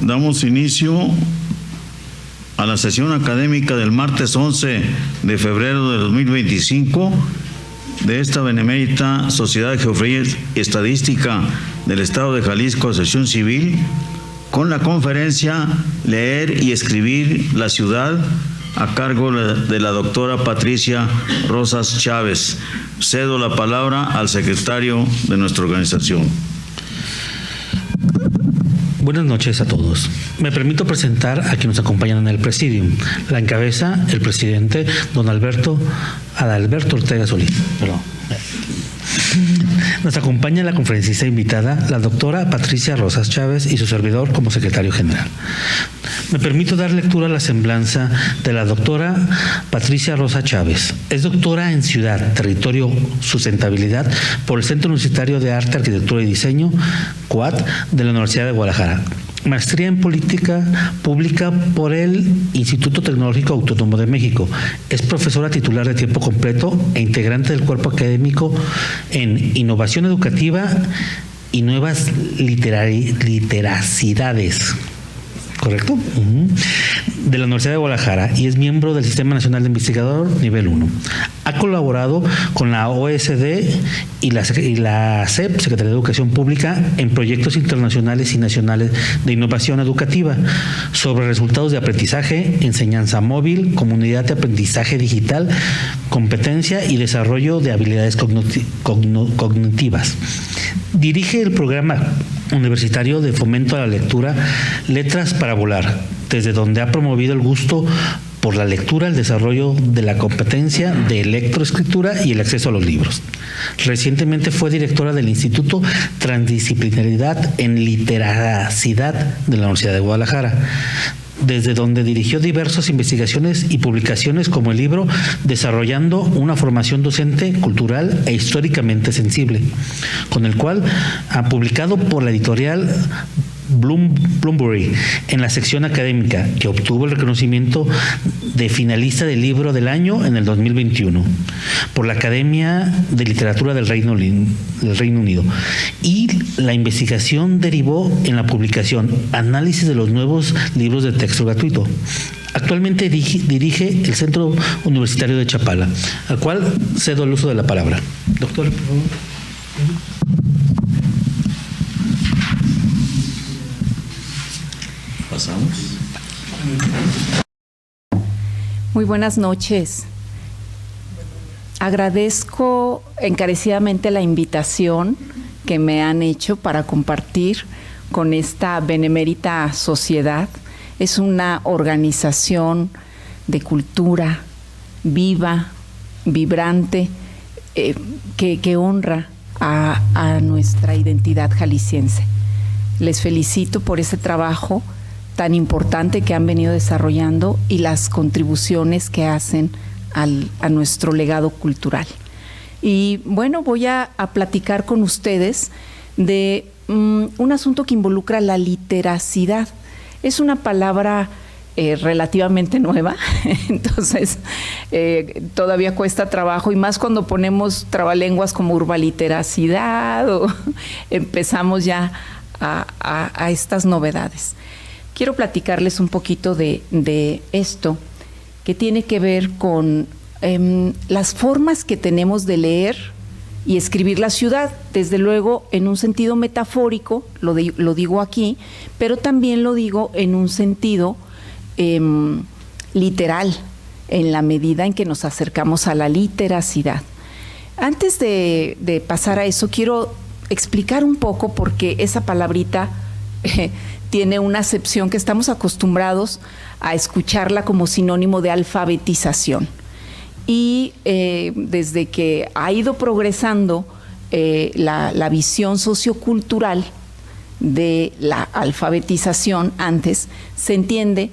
Damos inicio a la sesión académica del martes 11 de febrero de 2025 de esta benemérita Sociedad de Geografía y Estadística del Estado de Jalisco, Asociación Civil, con la conferencia Leer y Escribir la Ciudad, a cargo de la doctora Patricia Rosas Chávez. Cedo la palabra al secretario de nuestra organización. Buenas noches a todos. Me permito presentar a quienes nos acompañan en el presidium. La encabeza el presidente don Adalberto Ortega Solís. Nos acompaña la conferencista invitada, la doctora Patricia Rosas Chávez, y su servidor como secretario general. Me permito dar lectura a la semblanza de la doctora Patricia Rosa Chávez. Es doctora en Ciudad, Territorio, Sustentabilidad por el Centro Universitario de Arte, Arquitectura y Diseño, CUAD, de la Universidad de Guadalajara. Maestría en Política Pública por el Instituto Tecnológico Autónomo de México. Es profesora titular de tiempo completo e integrante del cuerpo académico en Innovación Educativa y Nuevas Literacidades. ¿Correcto? De la Universidad de Guadalajara, y es miembro del Sistema Nacional de Investigador Nivel 1. Ha colaborado con la OSD y la SEP, Secretaría de Educación Pública, en proyectos internacionales y nacionales de innovación educativa sobre resultados de aprendizaje, enseñanza móvil, comunidad de aprendizaje digital, competencia y desarrollo de habilidades cognitivas. Dirige el programa universitario de fomento a la lectura Letras para Volar, desde donde ha promovido el gusto por la lectura, el desarrollo de la competencia de lectoescritura y el acceso a los libros. Recientemente fue directora del Instituto Transdisciplinaridad en Literacidad de la Universidad de Guadalajara, desde donde dirigió diversas investigaciones y publicaciones, como el libro Desarrollando una formación docente, cultural e históricamente sensible, con el cual ha publicado por la editorial Bloomsbury en la sección académica, que obtuvo el reconocimiento de finalista del libro del año en el 2021 por la Academia de Literatura del Reino Unido, y la investigación derivó en la publicación Análisis de los nuevos libros de texto gratuito. Actualmente dirige el Centro Universitario de Chapala, al cual cedo el uso de la palabra. Doctor, por favor. Pasamos. Muy buenas noches. Agradezco encarecidamente la invitación que me han hecho para compartir con esta benemérita sociedad. Es una organización de cultura viva, vibrante, que honra a nuestra identidad jalisciense. Les felicito por ese trabajo tan importante que han venido desarrollando y las contribuciones que hacen a nuestro legado cultural. Y bueno, voy a platicar con ustedes de un asunto que involucra la literacidad. Es una palabra relativamente nueva, entonces todavía cuesta trabajo, y más cuando ponemos trabalenguas como urbaliteracidad o empezamos ya a estas novedades. Quiero platicarles un poquito de esto, que tiene que ver con las formas que tenemos de leer y escribir la ciudad, desde luego en un sentido metafórico, lo digo aquí, pero también lo digo en un sentido literal, en la medida en que nos acercamos a la literacidad. Antes de pasar a eso, quiero explicar un poco por qué esa palabrita tiene una acepción que estamos acostumbrados a escucharla como sinónimo de alfabetización. Y desde que ha ido progresando la visión sociocultural de la alfabetización antes, se entiende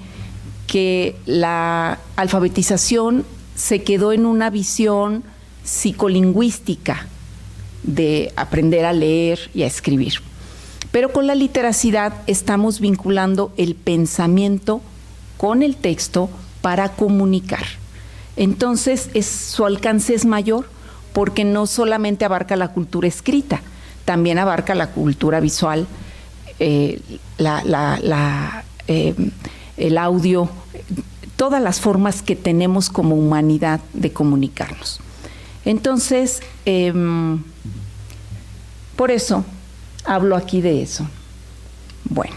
que la alfabetización se quedó en una visión psicolingüística de aprender a leer y a escribir. Pero con la literacidad estamos vinculando el pensamiento con el texto para comunicar. Entonces, su alcance es mayor porque no solamente abarca la cultura escrita, también abarca la cultura visual, el audio, todas las formas que tenemos como humanidad de comunicarnos. Entonces, por eso hablo aquí de eso. Bueno.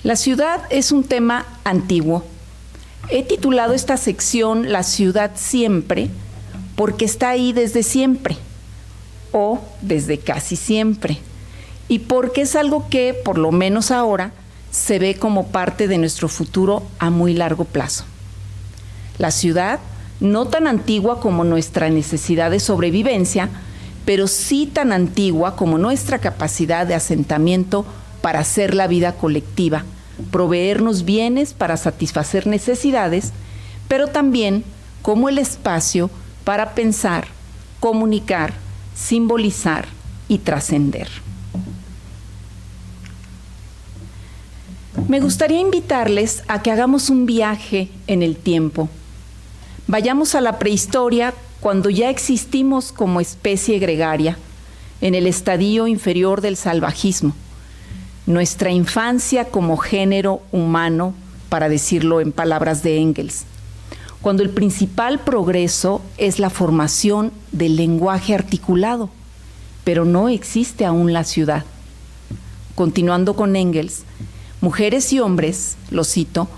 La ciudad es un tema antiguo. He titulado esta sección La ciudad siempre porque está ahí desde siempre o desde casi siempre y porque es algo que, por lo menos ahora, se ve como parte de nuestro futuro a muy largo plazo. La ciudad, no tan antigua como nuestra necesidad de sobrevivencia, pero sí tan antigua como nuestra capacidad de asentamiento para hacer la vida colectiva, proveernos bienes para satisfacer necesidades, pero también como el espacio para pensar, comunicar, simbolizar y trascender. Me gustaría invitarles a que hagamos un viaje en el tiempo. Vayamos a la prehistoria cuando ya existimos como especie gregaria, en el estadio inferior del salvajismo. Nuestra infancia como género humano, para decirlo en palabras de Engels, cuando el principal progreso es la formación del lenguaje articulado, pero no existe aún la ciudad. Continuando con Engels, mujeres y hombres, lo cito,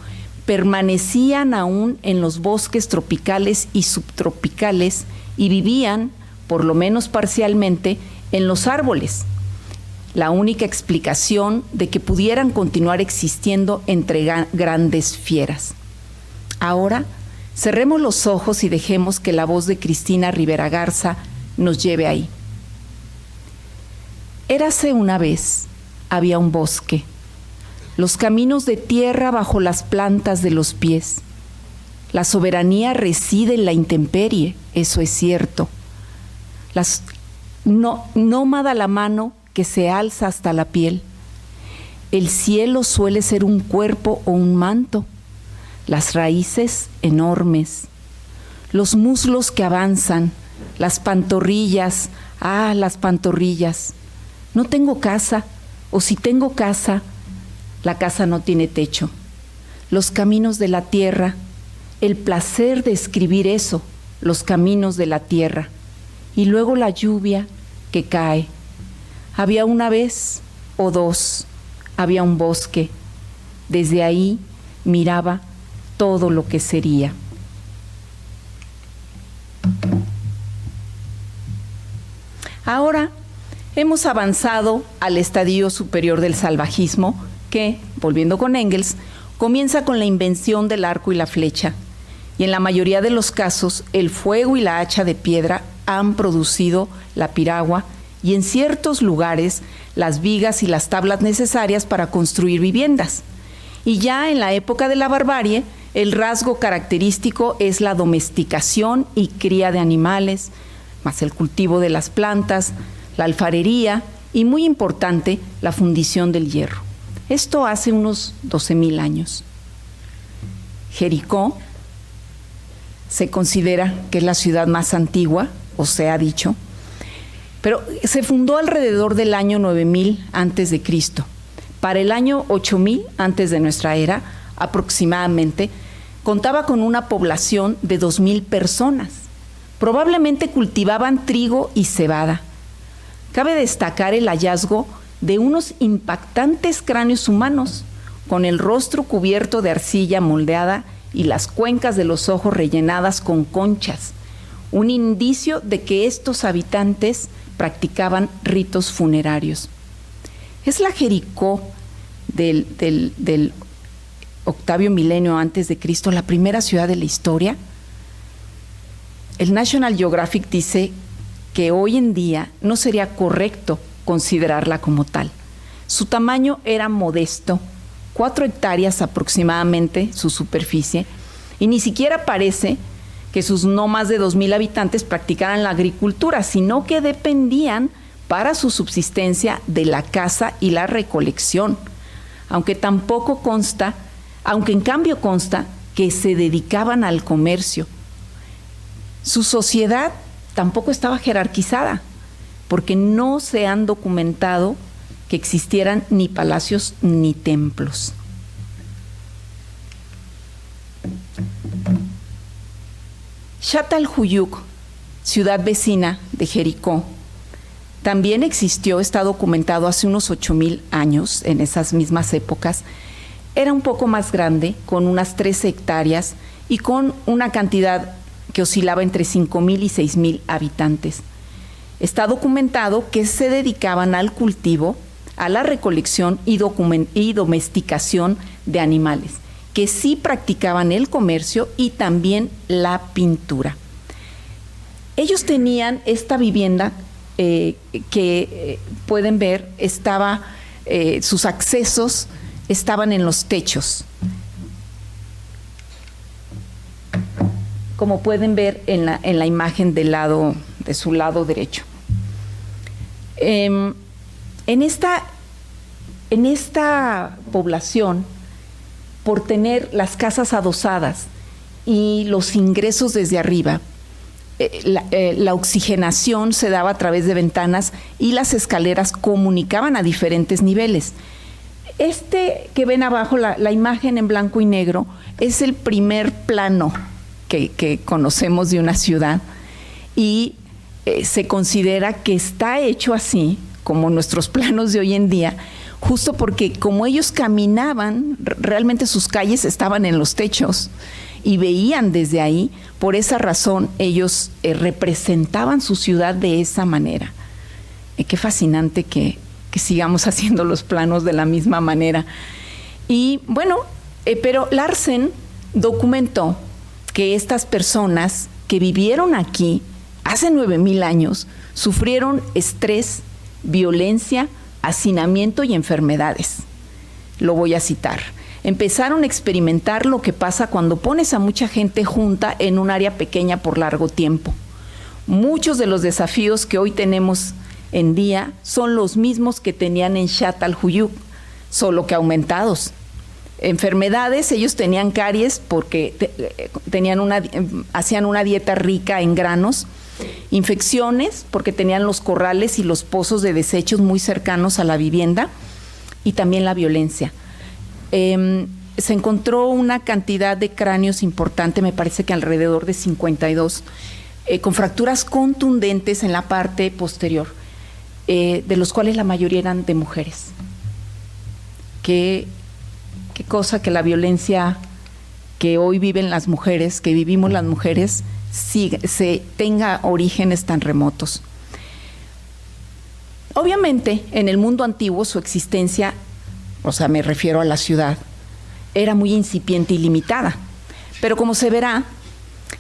permanecían aún en los bosques tropicales y subtropicales y vivían, por lo menos parcialmente, en los árboles. La única explicación de que pudieran continuar existiendo entre grandes fieras. Ahora, cerremos los ojos y dejemos que la voz de Cristina Rivera Garza nos lleve ahí. Érase una vez, había un bosque, los caminos de tierra bajo las plantas de los pies. La soberanía reside en la intemperie, eso es cierto. Nómada la mano que se alza hasta la piel. El cielo suele ser un cuerpo o un manto, las raíces enormes, los muslos que avanzan, las pantorrillas, las pantorrillas. No tengo casa, o si tengo casa, la casa no tiene techo. Los caminos de la tierra, el placer de escribir eso, los caminos de la tierra. Y luego la lluvia que cae. Había una vez o dos, había un bosque. Desde ahí miraba todo lo que sería. Ahora hemos avanzado al estadio superior del salvajismo que, volviendo con Engels, comienza con la invención del arco y la flecha. Y en la mayoría de los casos, el fuego y la hacha de piedra han producido la piragua y en ciertos lugares las vigas y las tablas necesarias para construir viviendas. Y ya en la época de la barbarie, el rasgo característico es la domesticación y cría de animales, más el cultivo de las plantas, la alfarería y, muy importante, la fundición del hierro. Esto hace unos 12,000 años. Jericó se considera que es la ciudad más antigua, o se ha dicho, pero se fundó alrededor del año 9000 antes de Cristo. Para el año 8000 antes de nuestra era, aproximadamente, contaba con una población de 2000 personas. Probablemente cultivaban trigo y cebada. Cabe destacar el hallazgo de unos impactantes cráneos humanos, con el rostro cubierto de arcilla moldeada y las cuencas de los ojos rellenadas con conchas, un indicio de que estos habitantes practicaban ritos funerarios. ¿Es la Jericó del octavio milenio antes de Cristo la primera ciudad de la historia? El National Geographic dice que hoy en día no sería correcto considerarla como tal. Su tamaño era modesto, 4 hectáreas aproximadamente su superficie, y ni siquiera parece que sus no más de 2000 habitantes practicaran la agricultura, sino que dependían para su subsistencia de la caza y la recolección, aunque en cambio consta que se dedicaban al comercio. Su sociedad tampoco estaba jerarquizada, porque no se han documentado que existieran ni palacios ni templos. Xatalhuyuc, ciudad vecina de Jericó, también existió, está documentado hace unos 8,000 años, en esas mismas épocas. Era un poco más grande, con unas 13 hectáreas y con una cantidad que oscilaba entre 5,000 y 6,000 habitantes. Está documentado que se dedicaban al cultivo, a la recolección y domesticación de animales, que sí practicaban el comercio y también la pintura. Ellos tenían esta vivienda que pueden ver, sus accesos estaban en los techos. Como pueden ver en la imagen de su lado derecho. En esta población, por tener las casas adosadas y los ingresos desde arriba, la oxigenación se daba a través de ventanas y las escaleras comunicaban a diferentes niveles. Este que ven abajo, la imagen en blanco y negro, es el primer plano que conocemos de una ciudad y se considera que está hecho así, como nuestros planos de hoy en día, justo porque como ellos caminaban, realmente sus calles estaban en los techos y veían desde ahí. Por esa razón ellos representaban su ciudad de esa manera. Qué fascinante que sigamos haciendo los planos de la misma manera. Y bueno, pero Larsen documentó que estas personas que vivieron aquí hace 9,000 años sufrieron estrés, violencia, hacinamiento y enfermedades. Lo voy a citar. Empezaron a experimentar lo que pasa cuando pones a mucha gente junta en un área pequeña por largo tiempo. Muchos de los desafíos que hoy tenemos en día son los mismos que tenían en Xatalhuyuc, solo que aumentados. Enfermedades, ellos tenían caries porque hacían una dieta rica en granos. Infecciones, porque tenían los corrales y los pozos de desechos muy cercanos a la vivienda. Y también la violencia. Se encontró una cantidad de cráneos importante, me parece que alrededor de 52, con fracturas contundentes en la parte posterior, de los cuales la mayoría eran de mujeres. Qué cosa que la violencia que hoy viven las mujeres, que vivimos las mujeres, tenga orígenes tan remotos. Obviamente, en el mundo antiguo su existencia, o sea, me refiero a la ciudad, era muy incipiente y limitada. Pero como se verá,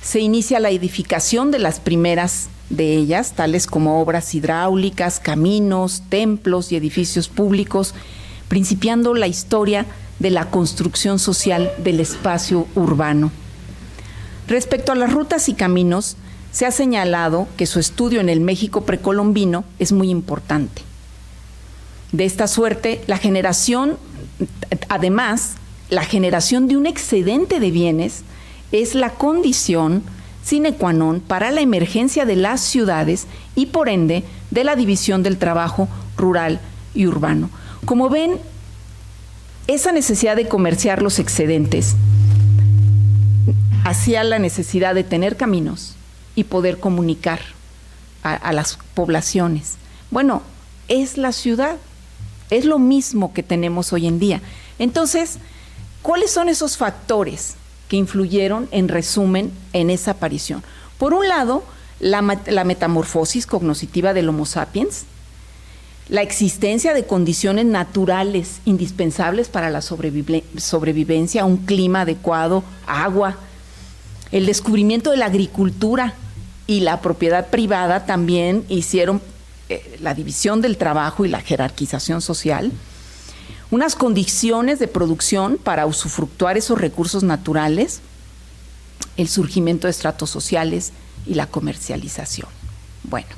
se inicia la edificación de las primeras de ellas, tales como obras hidráulicas, caminos, templos y edificios públicos, principiando la historia de la construcción social del espacio urbano. Respecto a las rutas y caminos, se ha señalado que su estudio en el México precolombino es muy importante. De esta suerte, además, la generación de un excedente de bienes es la condición sine qua non para la emergencia de las ciudades y, por ende, de la división del trabajo rural y urbano. Como ven, esa necesidad de comerciar los excedentes hacía la necesidad de tener caminos y poder comunicar a las poblaciones. Bueno, es la ciudad, es lo mismo que tenemos hoy en día. Entonces, ¿cuáles son esos factores que influyeron, en resumen, en esa aparición? Por un lado, la metamorfosis cognitiva del Homo sapiens, la existencia de condiciones naturales indispensables para la sobrevivencia, un clima adecuado, agua, el descubrimiento de la agricultura y la propiedad privada también hicieron la división del trabajo y la jerarquización social, unas condiciones de producción para usufructuar esos recursos naturales, el surgimiento de estratos sociales y la comercialización. Bueno,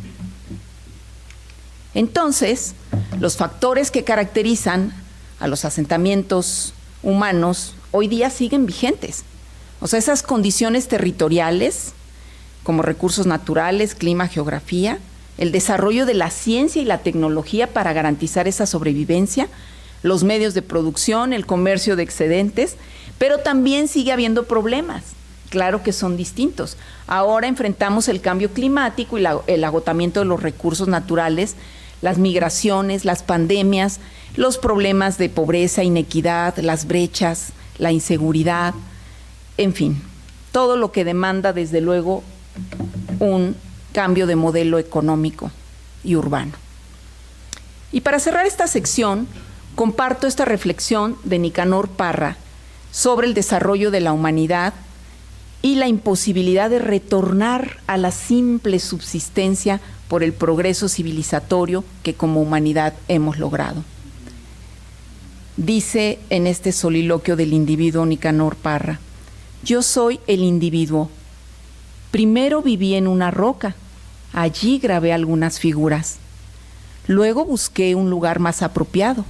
entonces, los factores que caracterizan a los asentamientos humanos hoy día siguen vigentes. O sea, esas condiciones territoriales como recursos naturales, clima, geografía, el desarrollo de la ciencia y la tecnología para garantizar esa sobrevivencia, los medios de producción, el comercio de excedentes, pero también sigue habiendo problemas. Claro que son distintos. Ahora enfrentamos el cambio climático y el agotamiento de los recursos naturales, las migraciones, las pandemias, los problemas de pobreza, inequidad, las brechas, la inseguridad, en fin, todo lo que demanda desde luego un cambio de modelo económico y urbano. Y para cerrar esta sección, comparto esta reflexión de Nicanor Parra sobre el desarrollo de la humanidad y la imposibilidad de retornar a la simple subsistencia por el progreso civilizatorio que como humanidad hemos logrado. Dice en este soliloquio del individuo Nicanor Parra: yo soy el individuo. Primero viví en una roca, allí grabé algunas figuras. Luego busqué un lugar más apropiado.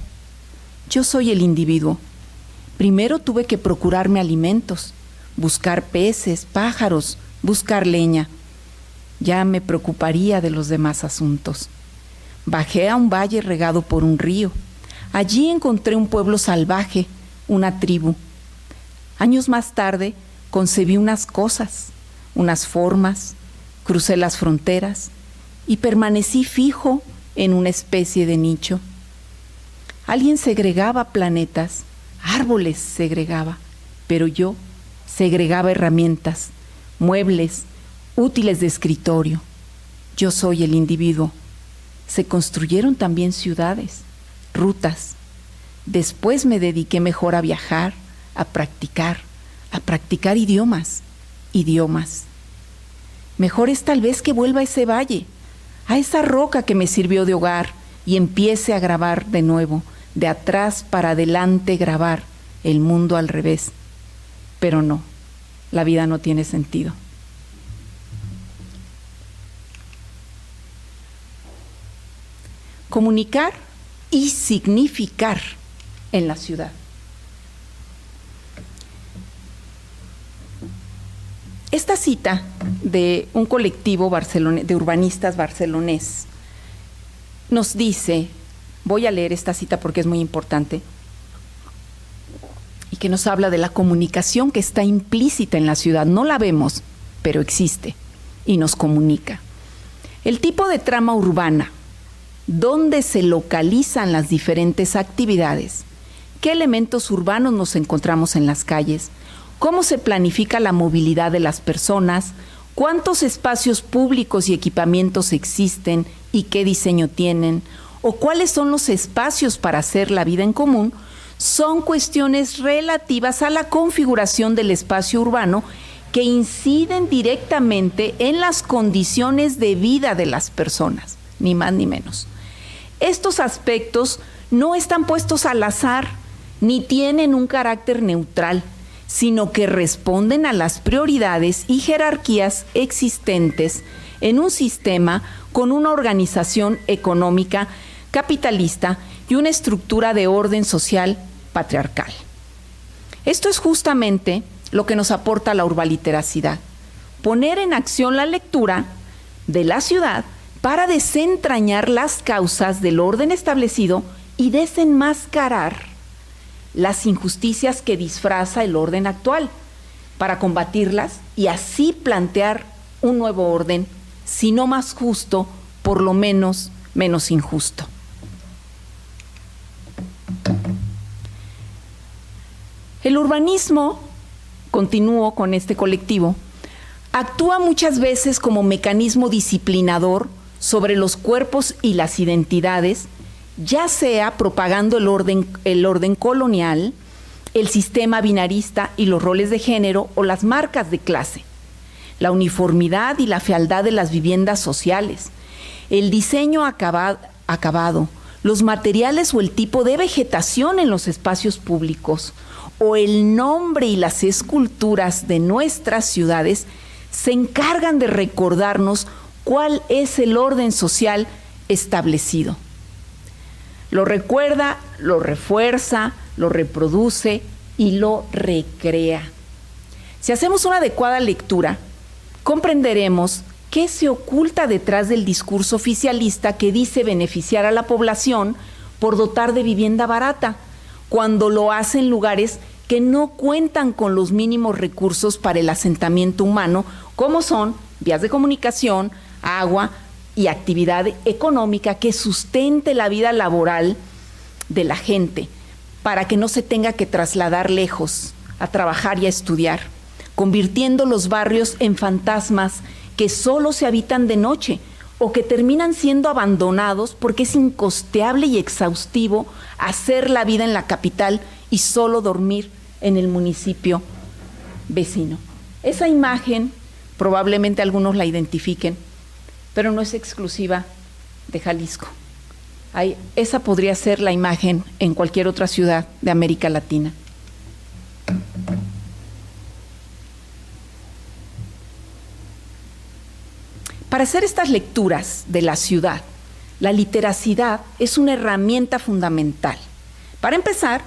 Yo soy el individuo. Primero tuve que procurarme alimentos, buscar peces, pájaros, buscar leña. Ya me preocuparía de los demás asuntos. Bajé a un valle regado por un río. Allí encontré un pueblo salvaje, una tribu. Años más tarde concebí unas cosas, unas formas, crucé las fronteras y permanecí fijo en una especie de nicho. Alguien segregaba planetas, árboles segregaba, pero yo segregaba herramientas, muebles, útiles de escritorio. Yo soy el individuo. Se construyeron también ciudades, rutas. Después me dediqué mejor a viajar, a practicar idiomas. Mejor es tal vez que vuelva a ese valle, a esa roca que me sirvió de hogar y empiece a grabar de nuevo, de atrás para adelante grabar el mundo al revés. Pero no, la vida no tiene sentido. Comunicar y significar en la ciudad. Esta cita de un colectivo de urbanistas barcelonés nos dice, voy a leer esta cita porque es muy importante, y que nos habla de la comunicación que está implícita en la ciudad. No la vemos, pero existe y nos comunica. El tipo de trama urbana, dónde se localizan las diferentes actividades, qué elementos urbanos nos encontramos en las calles, cómo se planifica la movilidad de las personas, cuántos espacios públicos y equipamientos existen y qué diseño tienen, o cuáles son los espacios para hacer la vida en común, son cuestiones relativas a la configuración del espacio urbano que inciden directamente en las condiciones de vida de las personas, ni más ni menos. Estos aspectos no están puestos al azar, ni tienen un carácter neutral, sino que responden a las prioridades y jerarquías existentes en un sistema con una organización económica capitalista y una estructura de orden social patriarcal. Esto es justamente lo que nos aporta la urbaliteracidad, poner en acción la lectura de la ciudad para desentrañar las causas del orden establecido y desenmascarar las injusticias que disfraza el orden actual, para combatirlas y así plantear un nuevo orden, si no más justo, por lo menos menos injusto. El urbanismo, continúo con este colectivo, actúa muchas veces como mecanismo disciplinador sobre los cuerpos y las identidades, ya sea propagando el orden colonial, el sistema binarista y los roles de género o las marcas de clase, la uniformidad y la fealdad de las viviendas sociales, el diseño acabado, los materiales o el tipo de vegetación en los espacios públicos, o el nombre y las esculturas de nuestras ciudades se encargan de recordarnos cuál es el orden social establecido. Lo recuerda, lo refuerza, lo reproduce y lo recrea. Si hacemos una adecuada lectura, comprenderemos qué se oculta detrás del discurso oficialista que dice beneficiar a la población por dotar de vivienda barata, cuando lo hace en lugares que no cuentan con los mínimos recursos para el asentamiento humano, como son vías de comunicación, agua y actividad económica que sustente la vida laboral de la gente, para que no se tenga que trasladar lejos a trabajar y a estudiar, convirtiendo los barrios en fantasmas que solo se habitan de noche o que terminan siendo abandonados porque es incosteable y exhaustivo hacer la vida en la capital y solo dormir en el municipio vecino. Esa imagen probablemente algunos la identifiquen, pero no es exclusiva de Jalisco. Esa podría ser la imagen en cualquier otra ciudad de América Latina. Para hacer estas lecturas de la ciudad, la literacidad es una herramienta fundamental. Para empezar,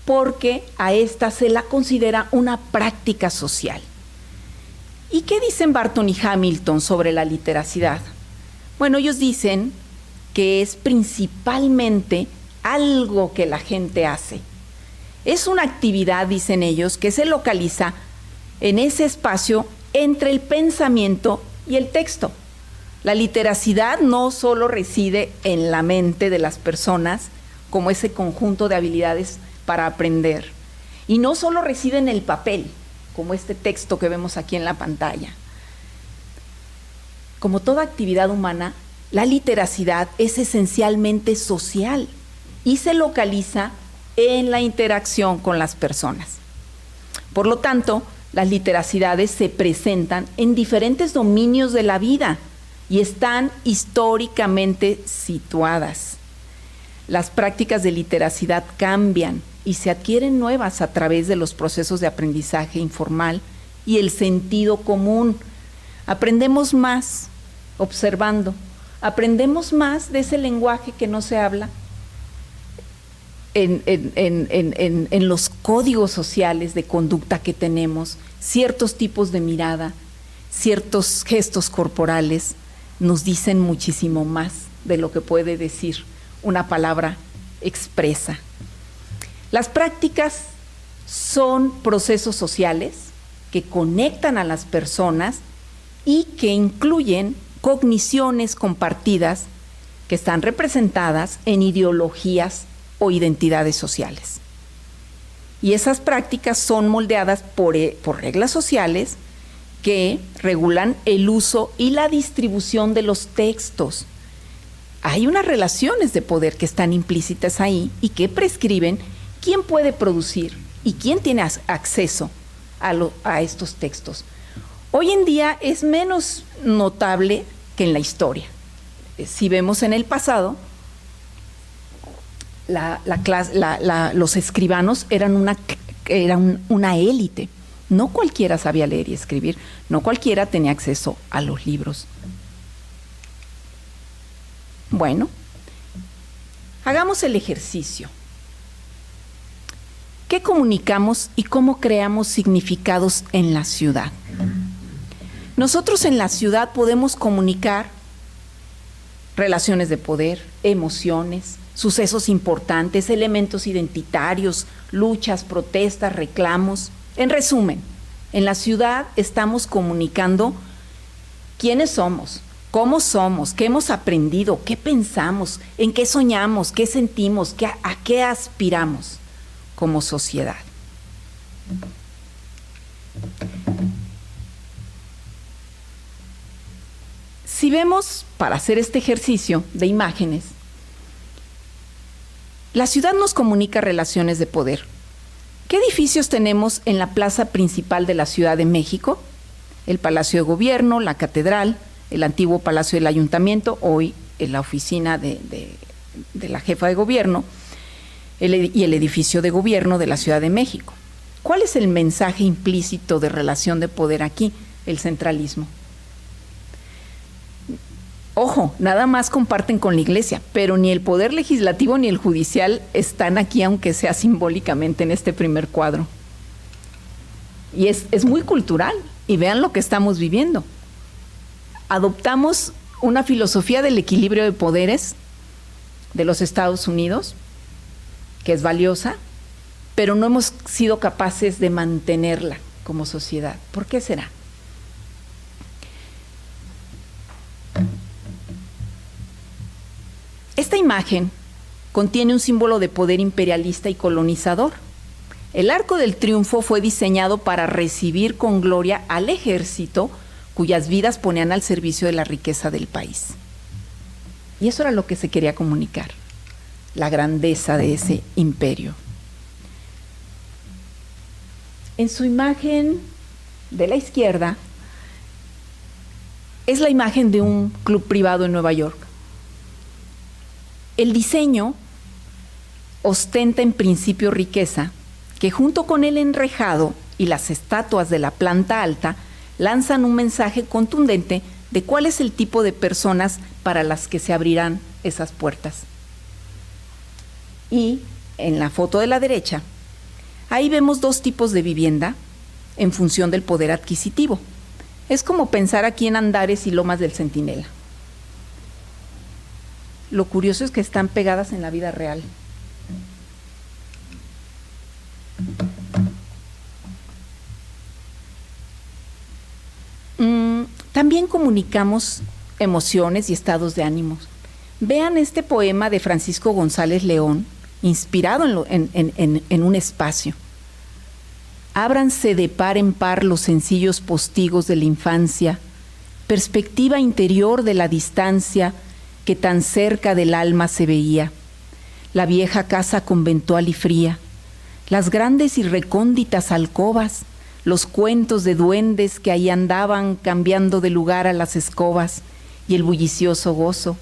porque a esta se la considera una práctica social. ¿Y qué dicen Barton y Hamilton sobre la literacidad? Bueno, ellos dicen que es principalmente algo que la gente hace. Es una actividad, dicen ellos, que se localiza en ese espacio entre el pensamiento y el texto. La literacidad no solo reside en la mente de las personas como ese conjunto de habilidades para aprender, y no solo reside en el papel, como este texto que vemos aquí en la pantalla. Como toda actividad humana, la literacidad es esencialmente social y se localiza en la interacción con las personas. Por lo tanto, las literacidades se presentan en diferentes dominios de la vida y están históricamente situadas. Las prácticas de literacidad cambian y se adquieren nuevas a través de los procesos de aprendizaje informal y el sentido común. Aprendemos más observando, aprendemos más de ese lenguaje que no se habla en los códigos sociales de conducta que tenemos, ciertos tipos de mirada, ciertos gestos corporales nos dicen muchísimo más de lo que puede decir una palabra expresa. Las prácticas son procesos sociales que conectan a las personas y que incluyen cogniciones compartidas que están representadas en ideologías o identidades sociales. Y esas prácticas son moldeadas por reglas sociales que regulan el uso y la distribución de los textos. Hay unas relaciones de poder que están implícitas ahí y que prescriben quién puede producir y quién tiene acceso a estos textos. Hoy en día es menos notable que en la historia. Si vemos en el pasado, los escribanos eran una élite. No cualquiera sabía leer y escribir, no cualquiera tenía acceso a los libros. Bueno, hagamos el ejercicio. ¿Qué comunicamos y cómo creamos significados en la ciudad? Nosotros en la ciudad podemos comunicar relaciones de poder, emociones, sucesos importantes, elementos identitarios, luchas, protestas, reclamos. En resumen, en la ciudad estamos comunicando quiénes somos, cómo somos, qué hemos aprendido, qué pensamos, en qué soñamos, qué sentimos, a qué aspiramos como sociedad. Si vemos, para hacer este ejercicio de imágenes, la ciudad nos comunica relaciones de poder. ¿Qué edificios tenemos en la plaza principal de la Ciudad de México? El Palacio de Gobierno, la Catedral, el antiguo Palacio del Ayuntamiento, hoy en la oficina de la jefa de gobierno, y el edificio de gobierno de la Ciudad de México. ¿Cuál es el mensaje implícito de relación de poder aquí? El centralismo. Ojo, nada más comparten con la Iglesia, pero ni el poder legislativo ni el judicial están aquí, aunque sea simbólicamente en este primer cuadro. Y es muy cultural, Y vean lo que estamos viviendo. Adoptamos una filosofía del equilibrio de poderes de los Estados Unidos, que es valiosa, pero no hemos sido capaces de mantenerla como sociedad. ¿Por qué será? Esta imagen contiene un símbolo de poder imperialista y colonizador. El Arco del Triunfo fue diseñado para recibir con gloria al ejército cuyas vidas ponían al servicio de la riqueza del país. Y eso era lo que se quería comunicar, la grandeza de ese imperio. En su imagen de la izquierda es la imagen de un club privado en Nueva York. El diseño ostenta en principio riqueza, que junto con el enrejado y las estatuas de la planta alta lanzan un mensaje contundente de cuál es el tipo de personas para las que se abrirán esas puertas. Y en la foto de la derecha, ahí vemos dos tipos de vivienda en función del poder adquisitivo. Es como pensar aquí en Andares y Lomas del Centinela. Lo curioso es que están pegadas en la vida real. También comunicamos emociones y estados de ánimo. Vean este poema de Francisco González León, inspirado en un espacio. Ábranse de par en par los sencillos postigos de la infancia, perspectiva interior de la distancia que tan cerca del alma se veía, la vieja casa conventual y fría, las grandes y recónditas alcobas, los cuentos de duendes que ahí andaban cambiando de lugar a las escobas, y el bullicioso gozo,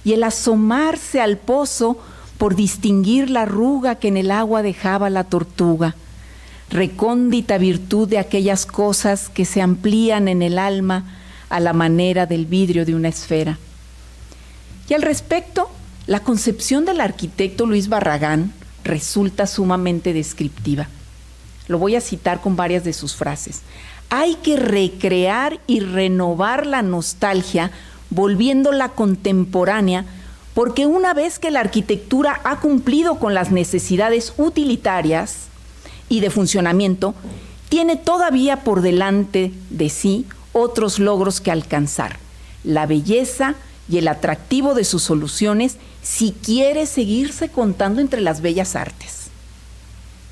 y el asomarse al pozo por distinguir la arruga que en el agua dejaba la tortuga, recóndita virtud de aquellas cosas que se amplían en el alma a la manera del vidrio de una esfera. Y al respecto, la concepción del arquitecto Luis Barragán resulta sumamente descriptiva. Lo voy a citar con varias de sus frases. Hay que recrear y renovar la nostalgia, volviéndola contemporánea, porque una vez que la arquitectura ha cumplido con las necesidades utilitarias y de funcionamiento, tiene todavía por delante de sí otros logros que alcanzar: la belleza y el atractivo de sus soluciones, si quiere seguirse contando entre las bellas artes.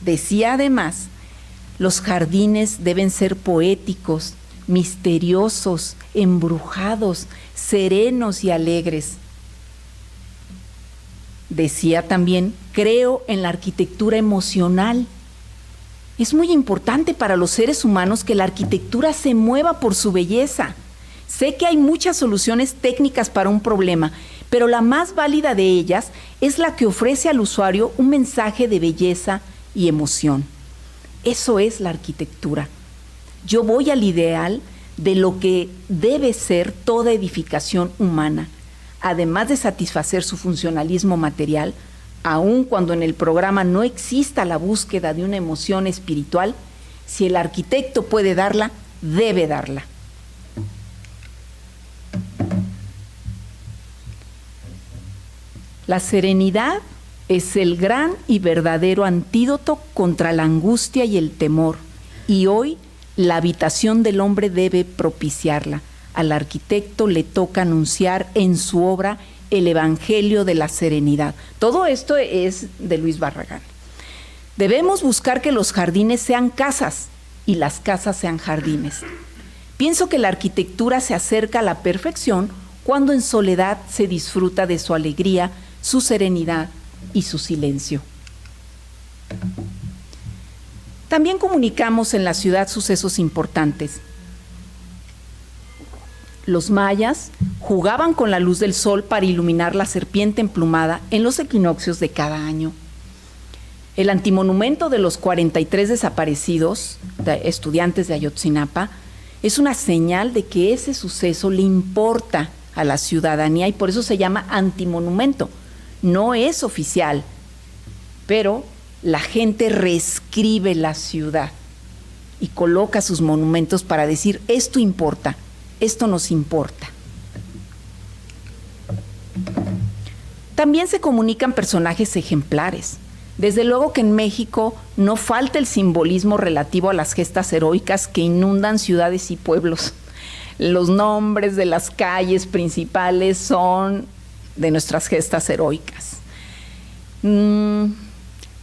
Decía además, los jardines deben ser poéticos, misteriosos, embrujados, serenos y alegres. Decía también, creo en la arquitectura emocional. Es muy importante para los seres humanos que la arquitectura se mueva por su belleza. Sé que hay muchas soluciones técnicas para un problema, pero la más válida de ellas es la que ofrece al usuario un mensaje de belleza y emoción. Eso es la arquitectura. Yo voy al ideal de lo que debe ser toda edificación humana, además de satisfacer su funcionalismo material, aun cuando en el programa no exista la búsqueda de una emoción espiritual. Si el arquitecto puede darla, debe darla. La serenidad es el gran y verdadero antídoto contra la angustia y el temor, y hoy la habitación del hombre debe propiciarla. Al arquitecto le toca anunciar en su obra el Evangelio de la serenidad. Todo esto es de Luis Barragán. Debemos buscar que los jardines sean casas y las casas sean jardines. Pienso que la arquitectura se acerca a la perfección cuando en soledad se disfruta de su alegría, su serenidad y su silencio. También comunicamos en la ciudad sucesos importantes. Los mayas jugaban con la luz del sol para iluminar la serpiente emplumada en los equinoccios de cada año. El antimonumento de los 43 desaparecidos, estudiantes de Ayotzinapa, es una señal de que ese suceso le importa a la ciudadanía y por eso se llama antimonumento. No es oficial, pero la gente reescribe la ciudad y coloca sus monumentos para decir, esto importa, esto nos importa. También se comunican personajes ejemplares. Desde luego que en México no falta el simbolismo relativo a las gestas heroicas que inundan ciudades y pueblos. Los nombres de las calles principales son de nuestras gestas heroicas.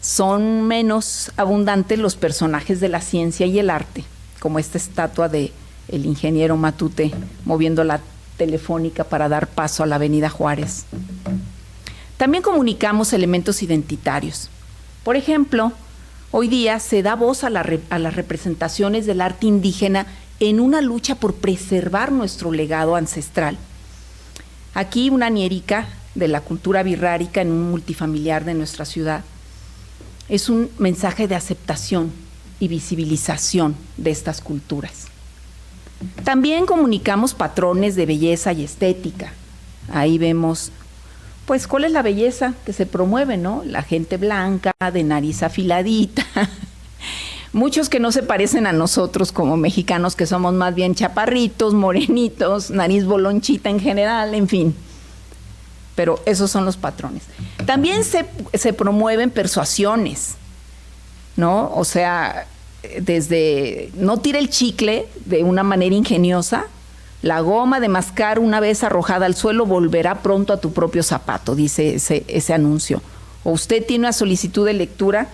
Son menos abundantes los personajes de la ciencia y el arte, como esta estatua de el ingeniero Matute moviendo la telefónica para dar paso a la Avenida Juárez. También comunicamos elementos identitarios. Por ejemplo, hoy día se da voz a las representaciones del arte indígena en una lucha por preservar nuestro legado ancestral. Aquí una nierica de la cultura birrárica en un multifamiliar de nuestra ciudad es un mensaje de aceptación y visibilización de estas culturas. También comunicamos patrones de belleza y estética. Ahí vemos, pues, cuál es la belleza que se promueve, ¿no? La gente blanca, de nariz afiladita, muchos que no se parecen a nosotros como mexicanos, que somos más bien chaparritos, morenitos, nariz bolonchita en general, en fin. Pero esos son los patrones. También se promueven persuasiones, ¿no? O sea, desde no tira el chicle de una manera ingeniosa, la goma de mascar una vez arrojada al suelo volverá pronto a tu propio zapato, dice ese anuncio. O usted tiene una solicitud de lectura,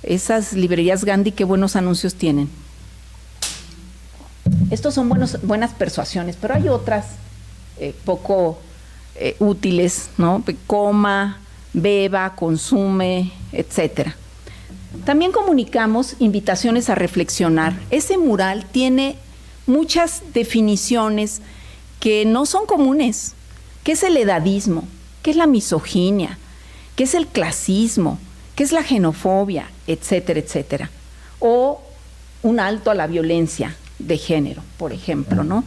esas librerías Gandhi, qué buenos anuncios tienen. Estos son buenas persuasiones, pero hay otras poco útiles, ¿no? Coma, beba, consume, etcétera. También comunicamos invitaciones a reflexionar. Ese mural tiene muchas definiciones que no son comunes. ¿Qué es el edadismo? ¿Qué es la misoginia? ¿Qué es el clasismo? ¿Qué es la xenofobia? Etcétera, etcétera. O un alto a la violencia de género, por ejemplo, ¿no?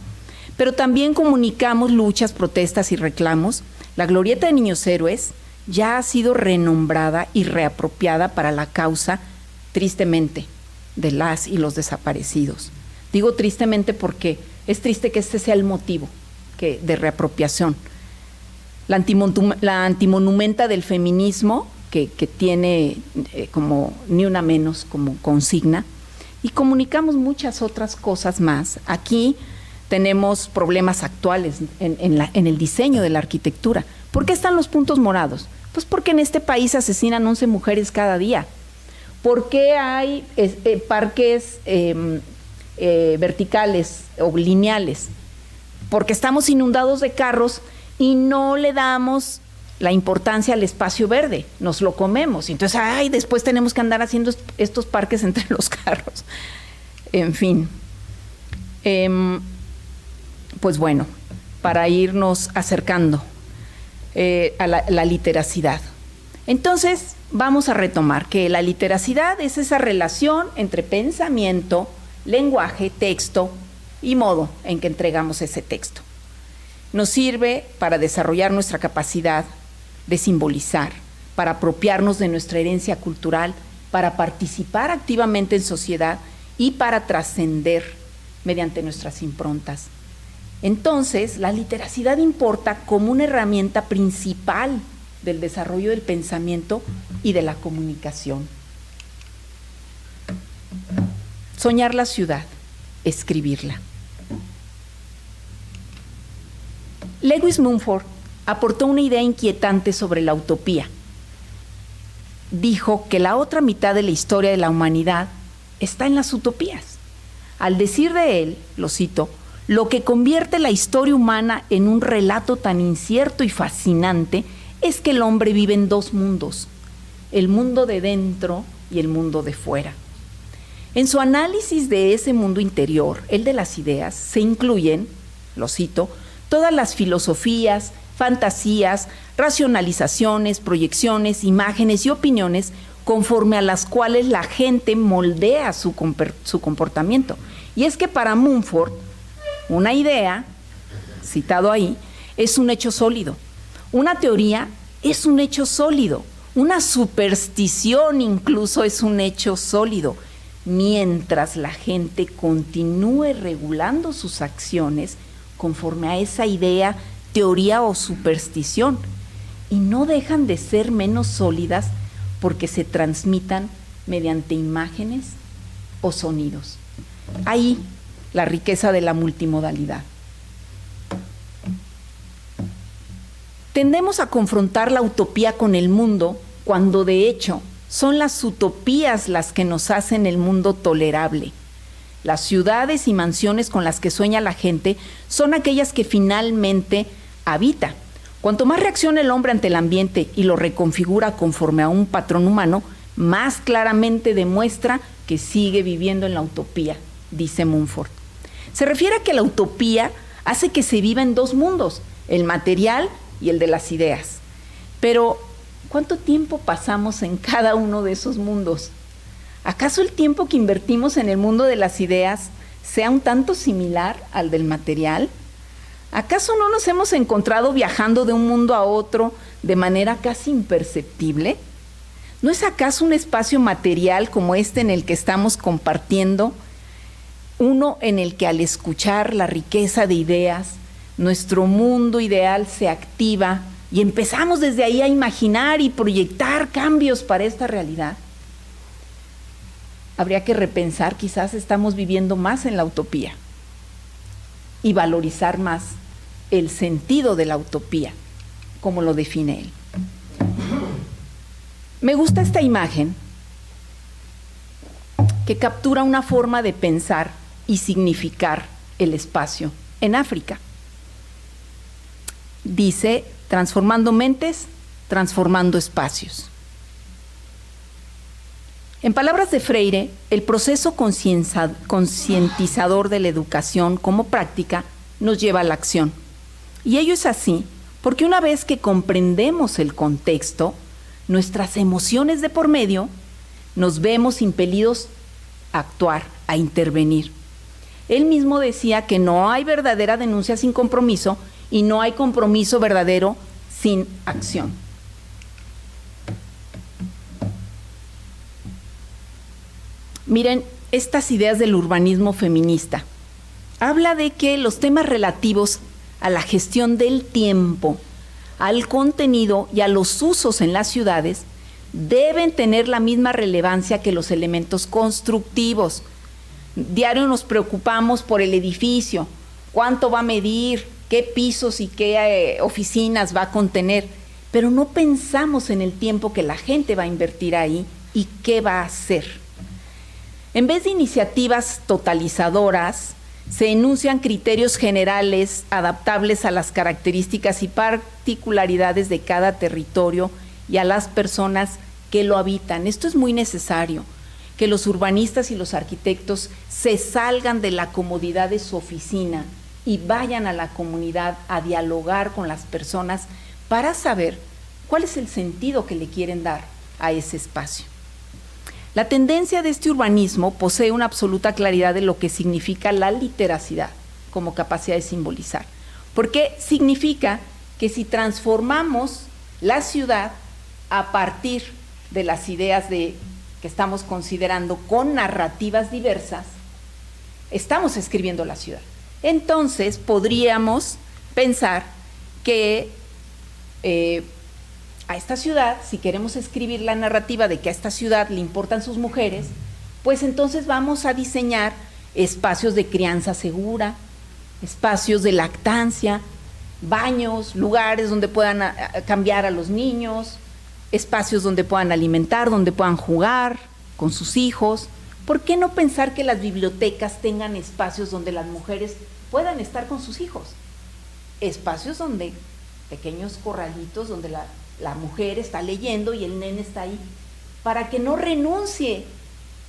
Pero también comunicamos luchas, protestas y reclamos. La Glorieta de Niños Héroes ya ha sido renombrada y reapropiada para la causa, tristemente, de las y los desaparecidos. Digo tristemente porque es triste que este sea el motivo de reapropiación. La antimonumenta del feminismo, que tiene como ni una menos como consigna, y comunicamos muchas otras cosas más. Aquí tenemos problemas actuales en el diseño de la arquitectura. ¿Por qué están los puntos morados? Pues porque en este país asesinan 11 mujeres cada día. ¿Por qué hay parques verticales o lineales? Porque estamos inundados de carros y no le damos la importancia al espacio verde, nos lo comemos. Entonces, después tenemos que andar haciendo estos parques entre los carros. En fin. Pues bueno, para irnos acercando a la literacidad. Entonces, vamos a retomar que la literacidad es esa relación entre pensamiento, lenguaje, texto y modo en que entregamos ese texto. Nos sirve para desarrollar nuestra capacidad de simbolizar, para apropiarnos de nuestra herencia cultural, para participar activamente en sociedad y para trascender mediante nuestras improntas. Entonces, la literacidad importa como una herramienta principal del desarrollo del pensamiento y de la comunicación. Soñar la ciudad, escribirla. Lewis Mumford aportó una idea inquietante sobre la utopía. Dijo que la otra mitad de la historia de la humanidad está en las utopías. Al decir de él, lo cito, lo que convierte la historia humana en un relato tan incierto y fascinante es que el hombre vive en dos mundos, el mundo de dentro y el mundo de fuera. En su análisis de ese mundo interior, el de las ideas, se incluyen, lo cito, todas las filosofías, fantasías, racionalizaciones, proyecciones, imágenes y opiniones conforme a las cuales la gente moldea su comportamiento. Y es que para Mumford, una idea, citado ahí, es un hecho sólido. Una teoría es un hecho sólido. Una superstición incluso es un hecho sólido. mientras la gente continúe regulando sus acciones conforme a esa idea, teoría o superstición, y no dejan de ser menos sólidas porque se transmitan mediante imágenes o sonidos. Ahí la riqueza de la multimodalidad. Tendemos a confrontar la utopía con el mundo cuando de hecho son las utopías las que nos hacen el mundo tolerable. Las ciudades y mansiones con las que sueña la gente son aquellas que finalmente habita. Cuanto más reacciona el hombre ante el ambiente y lo reconfigura conforme a un patrón humano, más claramente demuestra que sigue viviendo en la utopía, dice Mumford. Se refiere a que la utopía hace que se viva en dos mundos, el material y el de las ideas. Pero, ¿cuánto tiempo pasamos en cada uno de esos mundos? ¿Acaso el tiempo que invertimos en el mundo de las ideas sea un tanto similar al del material? ¿Acaso no nos hemos encontrado viajando de un mundo a otro de manera casi imperceptible? ¿No es acaso un espacio material como este en el que estamos compartiendo, uno en el que al escuchar la riqueza de ideas, nuestro mundo ideal se activa y empezamos desde ahí a imaginar y proyectar cambios para esta realidad? Habría que repensar, quizás estamos viviendo más en la utopía y valorizar más el sentido de la utopía, como lo define él. Me gusta esta imagen que captura una forma de pensar y significar el espacio en África. Dice, transformando mentes, transformando espacios. En palabras de Freire, el proceso concientizador de la educación como práctica nos lleva a la acción. Y ello es así porque una vez que comprendemos el contexto, nuestras emociones de por medio, nos vemos impelidos a actuar, a intervenir. Él mismo decía que no hay verdadera denuncia sin compromiso y no hay compromiso verdadero sin acción. Miren, estas ideas del urbanismo feminista. Habla de que los temas relativos a la gestión del tiempo, al contenido y a los usos en las ciudades deben tener la misma relevancia que los elementos constructivos. Diario nos preocupamos por el edificio, cuánto va a medir, qué pisos y qué oficinas va a contener, pero no pensamos en el tiempo que la gente va a invertir ahí y qué va a hacer. En vez de iniciativas totalizadoras, se enuncian criterios generales adaptables a las características y particularidades de cada territorio y a las personas que lo habitan. Esto es muy necesario, que los urbanistas y los arquitectos se salgan de la comodidad de su oficina y vayan a la comunidad a dialogar con las personas para saber cuál es el sentido que le quieren dar a ese espacio. La tendencia de este urbanismo posee una absoluta claridad de lo que significa la literacidad como capacidad de simbolizar, porque significa que si transformamos la ciudad a partir de las ideas que estamos considerando con narrativas diversas, estamos escribiendo la ciudad. Entonces podríamos pensar que a esta ciudad, si queremos escribir la narrativa de que a esta ciudad le importan sus mujeres, pues entonces vamos a diseñar espacios de crianza segura, espacios de lactancia, baños, lugares donde puedan cambiar a los niños, espacios donde puedan alimentar, donde puedan jugar con sus hijos. ¿Por qué no pensar que las bibliotecas tengan espacios donde las mujeres puedan estar con sus hijos? Espacios donde, pequeños corralitos donde la mujer está leyendo y el nene está ahí, para que no renuncie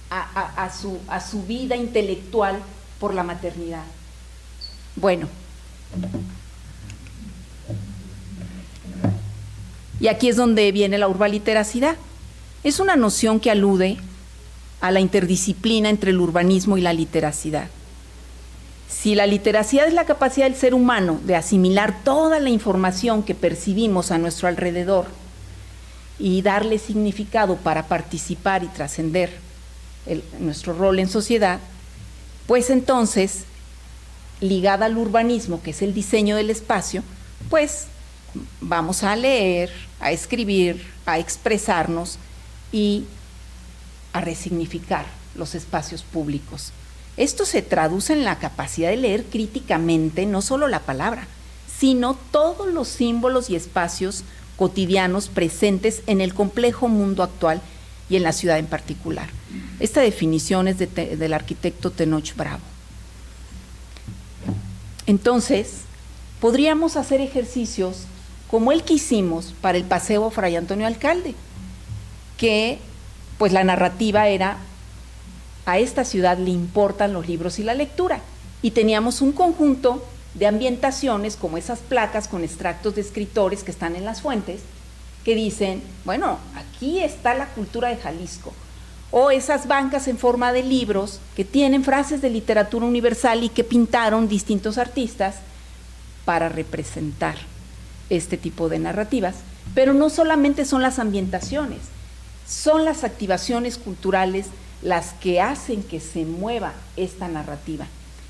a su vida intelectual por la maternidad. Bueno, y aquí es donde viene la urbaliteracidad. Es una noción que alude a la interdisciplina entre el urbanismo y la literacidad. Si la literacidad es la capacidad del ser humano de asimilar toda la información que percibimos a nuestro alrededor y darle significado para participar y trascender nuestro rol en sociedad, pues entonces, ligada al urbanismo, que es el diseño del espacio, pues vamos a leer, a escribir, a expresarnos y a resignificar los espacios públicos. Esto se traduce en la capacidad de leer críticamente no solo la palabra, sino todos los símbolos y espacios cotidianos presentes en el complejo mundo actual y en la ciudad en particular. Esta definición es del arquitecto Tenoch Bravo. Entonces, podríamos hacer ejercicios como el que hicimos para el Paseo Fray Antonio Alcalde, que pues la narrativa era: a esta ciudad le importan los libros y la lectura, y teníamos un conjunto de ambientaciones como esas placas con extractos de escritores que están en las fuentes, que dicen, bueno, aquí está la cultura de Jalisco, o esas bancas en forma de libros que tienen frases de literatura universal y que pintaron distintos artistas para representar este tipo de narrativas. Pero no solamente son las ambientaciones, son las activaciones culturales las que hacen que se mueva esta narrativa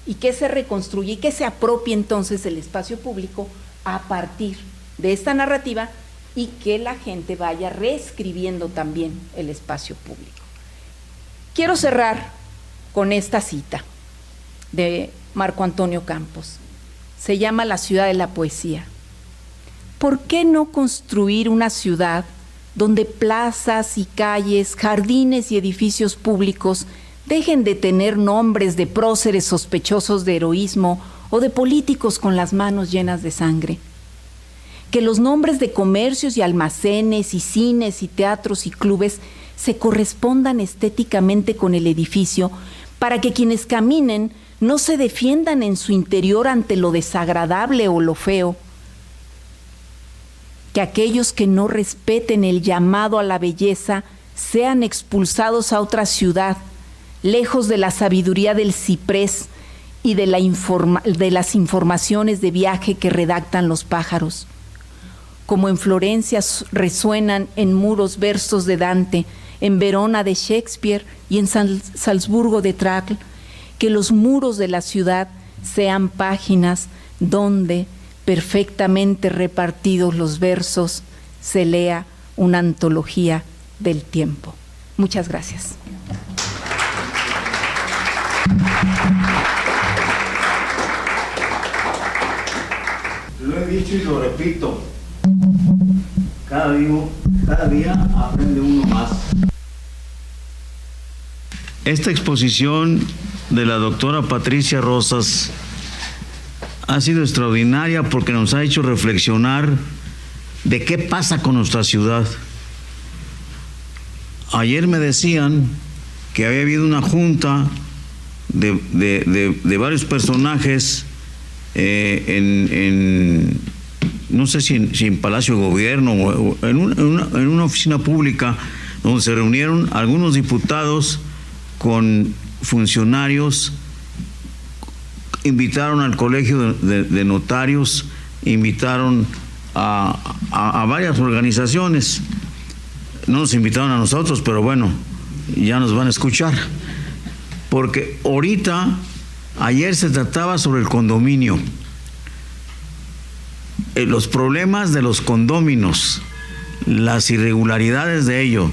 y que se reconstruya y que se apropie entonces el espacio público a partir de esta narrativa, y que la gente vaya reescribiendo también el espacio público. Quiero cerrar con esta cita de Marco Antonio Campos. Se llama La ciudad de la poesía. ¿Por qué no construir una ciudad donde plazas y calles, jardines y edificios públicos dejen de tener nombres de próceres sospechosos de heroísmo o de políticos con las manos llenas de sangre? Que los nombres de comercios y almacenes y cines y teatros y clubes se correspondan estéticamente con el edificio, para que quienes caminen no se defiendan en su interior ante lo desagradable o lo feo. Que aquellos que no respeten el llamado a la belleza sean expulsados a otra ciudad, lejos de la sabiduría del ciprés y de las informaciones de viaje que redactan los pájaros. Como en Florencia resuenan en muros versos de Dante, en Verona de Shakespeare y en Salzburgo de Trakl, que los muros de la ciudad sean páginas donde, perfectamente repartidos los versos, se lea una antología del tiempo. Muchas gracias. Lo he dicho y lo repito. Cada día aprende uno más. Esta exposición de la doctora Patricia Rosas ha sido extraordinaria porque nos ha hecho reflexionar de qué pasa con nuestra ciudad. Ayer me decían que había habido una junta de varios personajes no sé si en Palacio de Gobierno o en una oficina pública, donde se reunieron algunos diputados con funcionarios, invitaron al Colegio de Notarios, invitaron a varias organizaciones. No nos invitaron a nosotros, pero bueno, ya nos van a escuchar. Porque ayer se trataba sobre el condominio. Los problemas de los condóminos, las irregularidades de ello.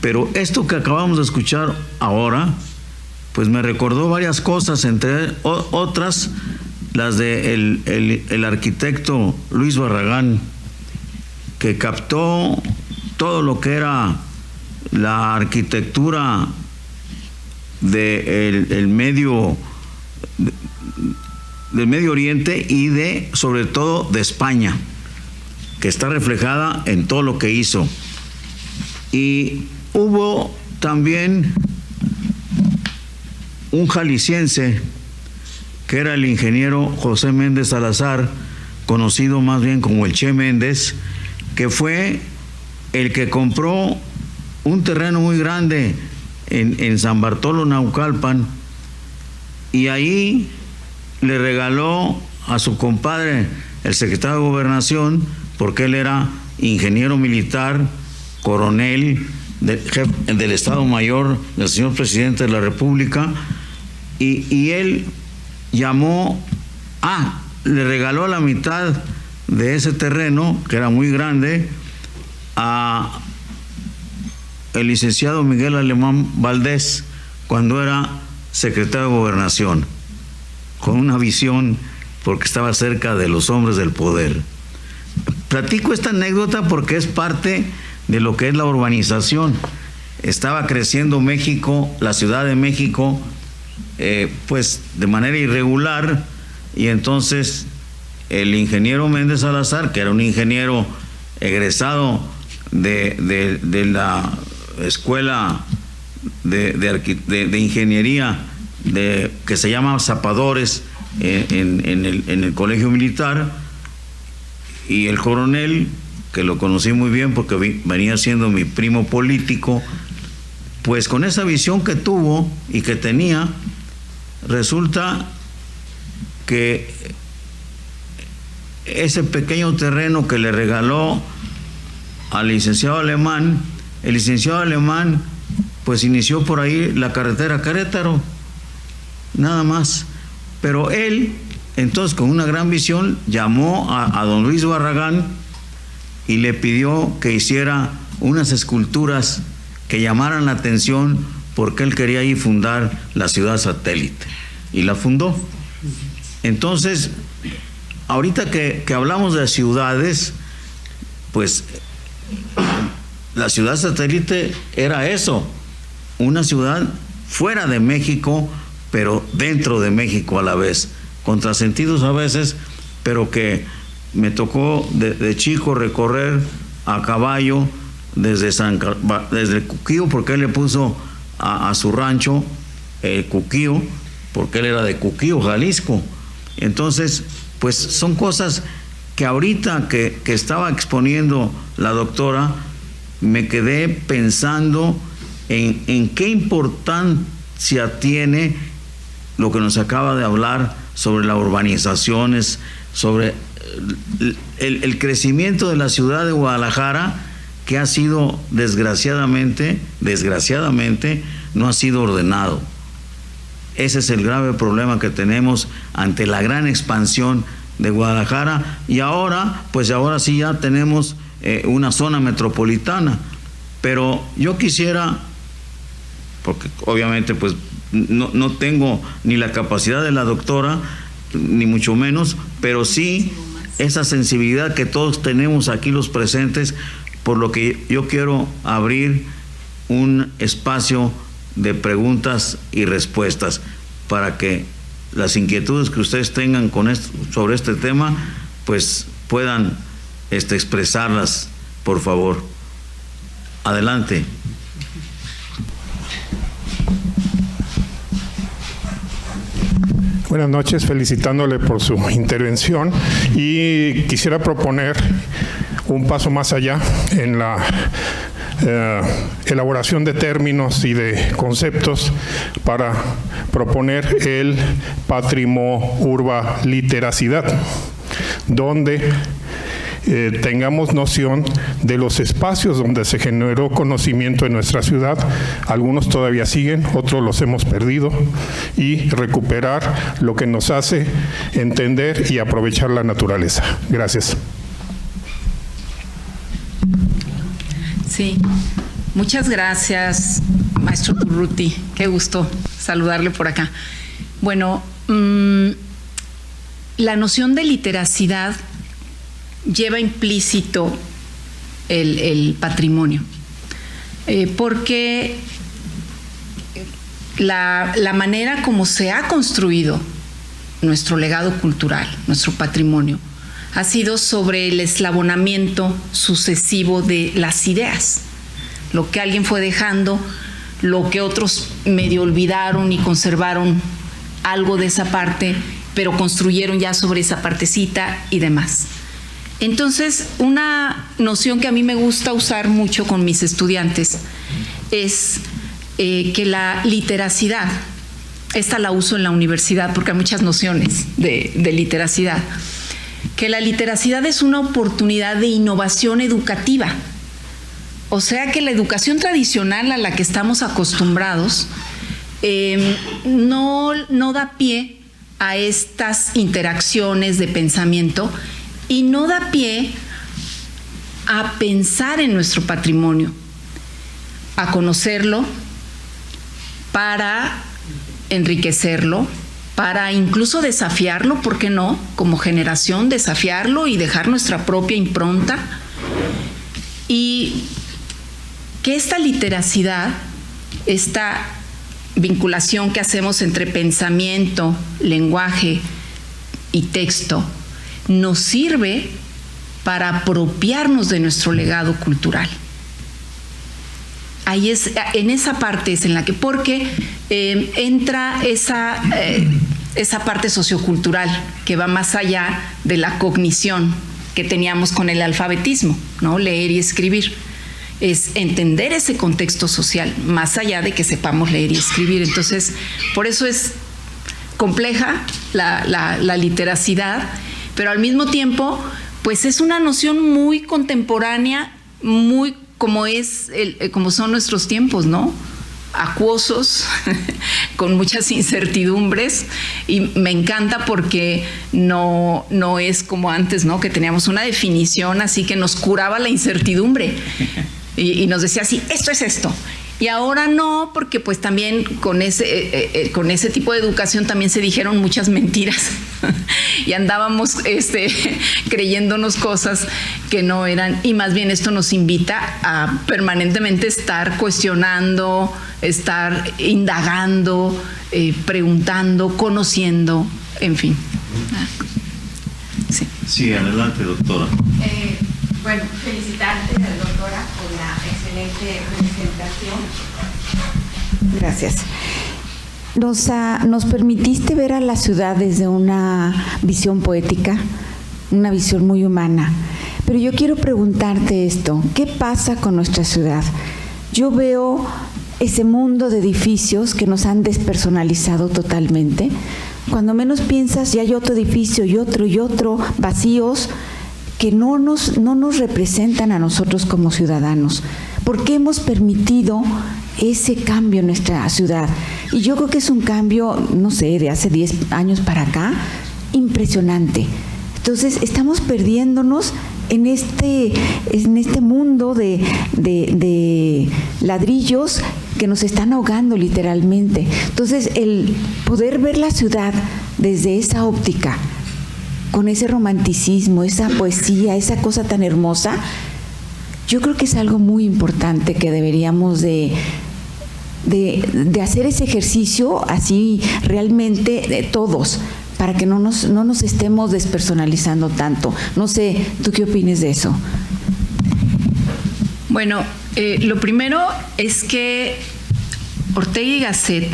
Pero esto que acabamos de escuchar ahora, pues me recordó varias cosas, entre otras las de el arquitecto Luis Barragán, que captó todo lo que era la arquitectura del Medio Oriente y sobre todo de España, que está reflejada en todo lo que hizo. Y hubo también un jalisciense que era el ingeniero José Méndez Salazar, conocido más bien como el Che Méndez, que fue el que compró un terreno muy grande en San Bartolo, Naucalpan, y ahí le regaló a su compadre, el secretario de Gobernación, porque él era ingeniero militar, coronel, del Estado Mayor, del señor presidente de la República, y él llamó, le regaló la mitad de ese terreno, que era muy grande, a el licenciado Miguel Alemán Valdés, cuando era secretario de Gobernación, con una visión, porque estaba cerca de los hombres del poder. Platico esta anécdota porque es parte de lo que es la urbanización. Estaba creciendo México, la Ciudad de México, pues de manera irregular, y entonces el ingeniero Méndez Salazar, que era un ingeniero egresado de la escuela de ingeniería que se llama Zapadores en el colegio militar, y el coronel, que lo conocí muy bien porque venía siendo mi primo político, pues con esa visión que tuvo y que tenía, resulta que ese pequeño terreno que le regaló al licenciado Alemán, el licenciado Alemán pues inició por ahí la carretera Querétaro, nada más. Pero él, entonces, con una gran visión, llamó a don Luis Barragán y le pidió que hiciera unas esculturas que llamaran la atención, porque él quería ahí fundar la ciudad satélite, y la fundó. Entonces, ahorita que hablamos de ciudades, pues la ciudad satélite era eso, una ciudad fuera de México, pero dentro de México a la vez, contrasentidos a veces, pero que me tocó de chico recorrer a caballo desde Cuquío, porque él le puso a su rancho Cuquío, porque él era de Cuquío, Jalisco. Entonces, pues son cosas que ahorita que estaba exponiendo la doctora, me quedé pensando en qué importancia tiene lo que nos acaba de hablar sobre las urbanizaciones, sobre el crecimiento de la ciudad de Guadalajara, que ha sido desgraciadamente, no ha sido ordenado. Ese es el grave problema que tenemos ante la gran expansión de Guadalajara, y ahora sí ya tenemos una zona metropolitana. Pero yo quisiera, porque obviamente pues no tengo ni la capacidad de la doctora, ni mucho menos, pero sí esa sensibilidad que todos tenemos aquí los presentes, por lo que yo quiero abrir un espacio de preguntas y respuestas para que las inquietudes que ustedes tengan sobre este tema, pues puedan expresarlas, por favor. Adelante. Buenas noches, felicitándole por su intervención, y quisiera proponer un paso más allá en la elaboración de términos y de conceptos para proponer el patrimourbaliteracidad, donde tengamos noción de los espacios donde se generó conocimiento en nuestra ciudad. Algunos todavía siguen, otros los hemos perdido, y recuperar lo que nos hace entender y aprovechar la naturaleza. Gracias. Sí, muchas gracias, maestro Turruti. Qué gusto saludarle por acá. Bueno, la noción de literacidad lleva implícito el patrimonio, porque la manera como se ha construido nuestro legado cultural, nuestro patrimonio, ha sido sobre el eslabonamiento sucesivo de las ideas, lo que alguien fue dejando, lo que otros medio olvidaron y conservaron algo de esa parte, pero construyeron ya sobre esa partecita y demás. Entonces, una noción que a mí me gusta usar mucho con mis estudiantes es que la literacidad, esta la uso en la universidad porque hay muchas nociones de literacidad, que la literacidad es una oportunidad de innovación educativa O sea que la educación tradicional a la que estamos acostumbrados no da pie a estas interacciones de pensamiento y no da pie a pensar en nuestro patrimonio, a conocerlo para enriquecerlo, para incluso desafiarlo, ¿por qué no? Como generación, desafiarlo y dejar nuestra propia impronta. Y que esta literacidad, esta vinculación que hacemos entre pensamiento, lenguaje y texto, nos sirve para apropiarnos de nuestro legado cultural. Ahí es, en esa parte es en la que, porque entra esa parte sociocultural que va más allá de la cognición que teníamos con el alfabetismo, ¿no? Leer y escribir. Es entender ese contexto social, más allá de que sepamos leer y escribir. Entonces, por eso es compleja la literacidad, pero al mismo tiempo, pues es una noción muy contemporánea, muy como son nuestros tiempos, ¿no? Acuosos, con muchas incertidumbres, y me encanta porque no es como antes, ¿no? Que teníamos una definición así que nos curaba la incertidumbre y nos decía así, esto es esto. Y ahora no, porque pues también con ese tipo de educación también se dijeron muchas mentiras y andábamos creyéndonos cosas que no eran, y más bien esto nos invita a permanentemente estar cuestionando, estar indagando, preguntando, conociendo, en fin. Sí. Sí, adelante, doctora. Bueno, felicitarte, doctora, por la excelente presentación. Gracias. Nos permitiste ver a la ciudad desde una visión poética, una visión muy humana. Pero yo quiero preguntarte esto, ¿qué pasa con nuestra ciudad? Yo veo ese mundo de edificios que nos han despersonalizado totalmente. Cuando menos piensas, ya hay otro edificio y otro, vacíos, que no nos representan a nosotros como ciudadanos. ¿Por qué hemos permitido ese cambio en nuestra ciudad? Y yo creo que es un cambio, no sé, de hace 10 años para acá, impresionante. Entonces, estamos perdiéndonos en este mundo de ladrillos que nos están ahogando literalmente. Entonces, el poder ver la ciudad desde esa óptica, con ese romanticismo, esa poesía, esa cosa tan hermosa, yo creo que es algo muy importante que deberíamos de hacer ese ejercicio así realmente de todos, para que no nos estemos despersonalizando tanto. No sé, ¿tú qué opinas de eso? Bueno, lo primero es que Ortega y Gasset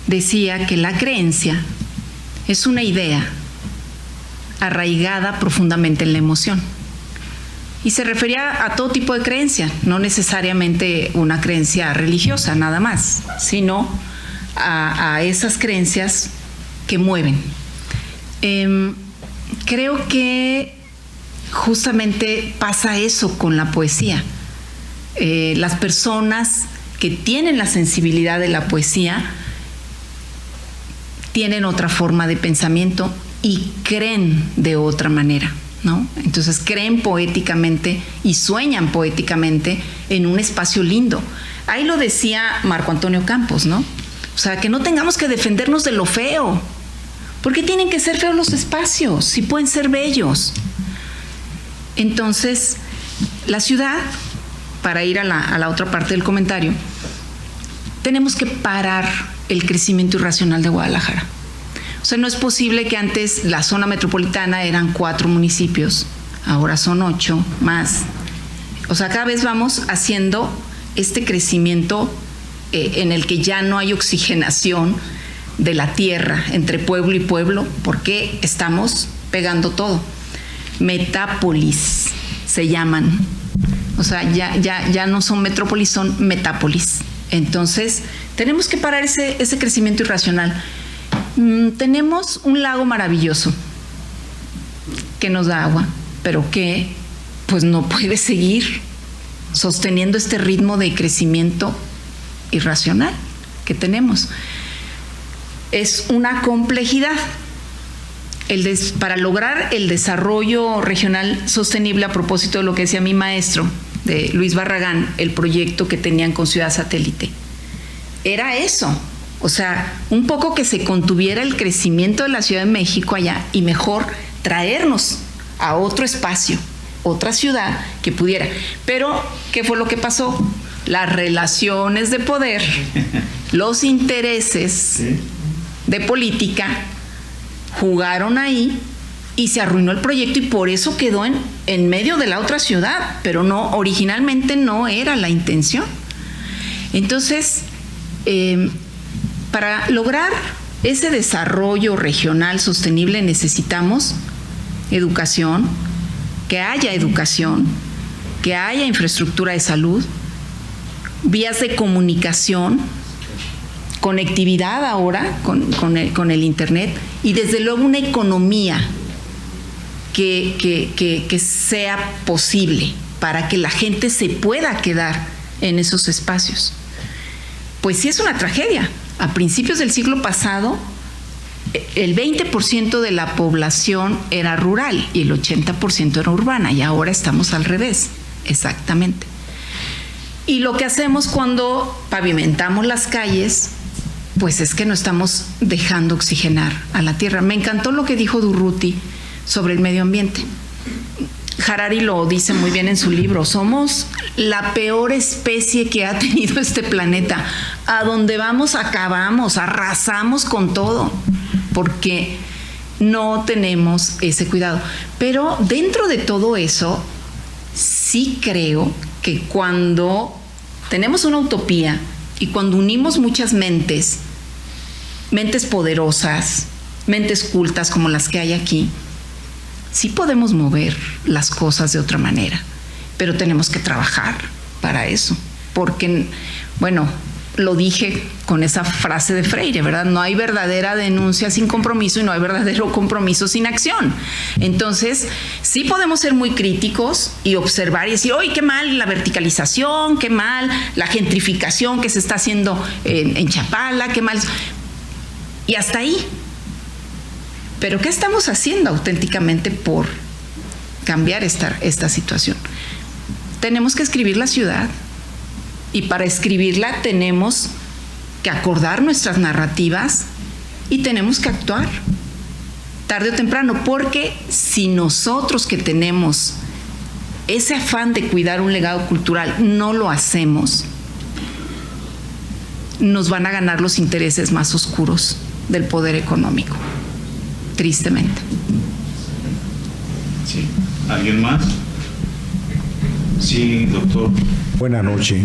decía que la creencia es una idea arraigada profundamente en la emoción. Y se refería a todo tipo de creencia, no necesariamente una creencia religiosa nada más, sino a esas creencias que mueven. Creo que justamente pasa eso con la poesía. Las personas que tienen la sensibilidad de la poesía tienen otra forma de pensamiento y creen de otra manera, ¿no? Entonces creen poéticamente y sueñan poéticamente en un espacio lindo. Ahí lo decía Marco Antonio Campos, ¿no? O sea, que no tengamos que defendernos de lo feo. ¿Por qué tienen que ser feos los espacios si pueden ser bellos? Entonces, la ciudad, para ir a la otra parte del comentario, tenemos que parar el crecimiento irracional de Guadalajara. O sea, no es posible que antes la zona metropolitana eran 4 municipios, ahora son 8 más. O sea, cada vez vamos haciendo este crecimiento en el que ya no hay oxigenación de la tierra entre pueblo y pueblo, porque estamos pegando todo. Metápolis se llaman. O sea, ya no son metrópolis, son metápolis. Entonces, tenemos que parar ese crecimiento irracional. Tenemos un lago maravilloso que nos da agua, pero que pues no puede seguir sosteniendo este ritmo de crecimiento irracional que tenemos. Es una complejidad. Para lograr el desarrollo regional sostenible, a propósito de lo que decía mi maestro, de Luis Barragán, el proyecto que tenían con Ciudad Satélite, era eso. O sea, un poco que se contuviera el crecimiento de la Ciudad de México allá y mejor traernos a otro espacio, otra ciudad que pudiera. Pero, ¿qué fue lo que pasó? Las relaciones de poder, los intereses de política jugaron ahí y se arruinó el proyecto, y por eso quedó en medio de la otra ciudad, pero no, originalmente no era la intención. Entonces, para lograr ese desarrollo regional sostenible necesitamos educación, que haya infraestructura de salud, vías de comunicación, conectividad ahora con el Internet, y desde luego una economía que sea posible para que la gente se pueda quedar en esos espacios. Pues sí, es una tragedia. A principios del siglo pasado, el 20% de la población era rural y el 80% era urbana, y ahora estamos al revés, exactamente. Y lo que hacemos cuando pavimentamos las calles, pues es que no estamos dejando oxigenar a la tierra. Me encantó lo que dijo Durruti sobre el medio ambiente. Harari lo dice muy bien en su libro: somos la peor especie que ha tenido este planeta. A donde vamos acabamos, arrasamos con todo, porque no tenemos ese cuidado. Pero dentro de todo eso, sí creo que cuando tenemos una utopía y cuando unimos muchas mentes poderosas, mentes cultas como las que hay aquí, sí podemos mover las cosas de otra manera, pero tenemos que trabajar para eso, porque, bueno, lo dije con esa frase de Freire, ¿verdad? No hay verdadera denuncia sin compromiso y no hay verdadero compromiso sin acción. Entonces, sí podemos ser muy críticos y observar y decir: ¡ay, qué mal la verticalización, qué mal la gentrificación que se está haciendo en Chapala, qué mal! Y hasta ahí. Pero ¿qué estamos haciendo auténticamente por cambiar esta situación? Tenemos que escribir la ciudad, y para escribirla tenemos que acordar nuestras narrativas y tenemos que actuar tarde o temprano, porque si nosotros, que tenemos ese afán de cuidar un legado cultural, no lo hacemos, nos van a ganar los intereses más oscuros del poder económico, tristemente. Sí. ¿Alguien más? Sí, doctor. Buenas noches.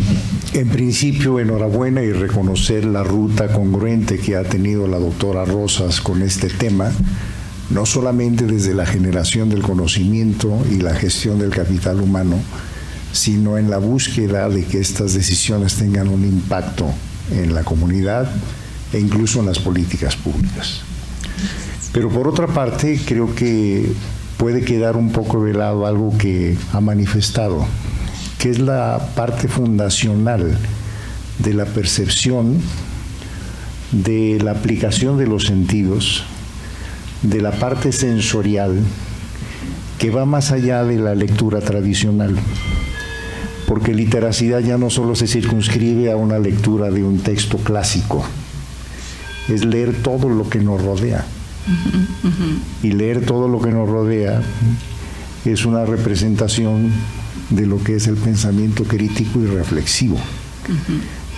En principio, enhorabuena y reconocer la ruta congruente que ha tenido la doctora Rosas con este tema, no solamente desde la generación del conocimiento y la gestión del capital humano, sino en la búsqueda de que estas decisiones tengan un impacto en la comunidad e incluso en las políticas públicas. Pero por otra parte, creo que puede quedar un poco de lado algo que ha manifestado, que es la parte fundacional de la percepción, de la aplicación de los sentidos, de la parte sensorial, que va más allá de la lectura tradicional. Porque literacidad ya no solo se circunscribe a una lectura de un texto clásico, es leer todo lo que nos rodea. Y leer todo lo que nos rodea es una representación de lo que es el pensamiento crítico y reflexivo.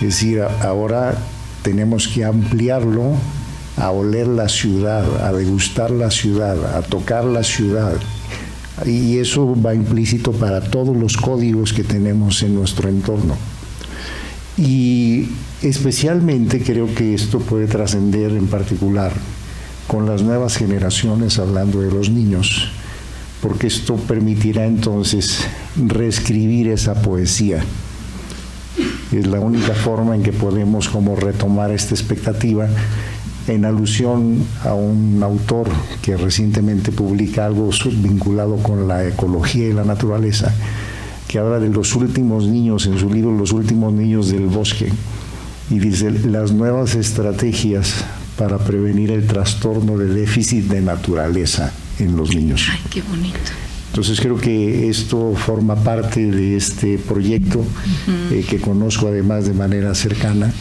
Es decir, ahora tenemos que ampliarlo a oler la ciudad, a degustar la ciudad, a tocar la ciudad. Y eso va implícito para todos los códigos que tenemos en nuestro entorno. Y especialmente creo que esto puede trascender en particular con las nuevas generaciones, hablando de los niños, porque esto permitirá entonces reescribir esa poesía. Es la única forma en que podemos como retomar esta expectativa, en alusión a un autor que recientemente publica algo vinculado con la ecología y la naturaleza. que habla de los últimos niños, en su libro Los últimos niños del bosque, y dice las nuevas estrategias para prevenir el trastorno de déficit de naturaleza en los niños. Ay, qué bonito. Entonces creo que esto forma parte de este proyecto que conozco además de manera cercana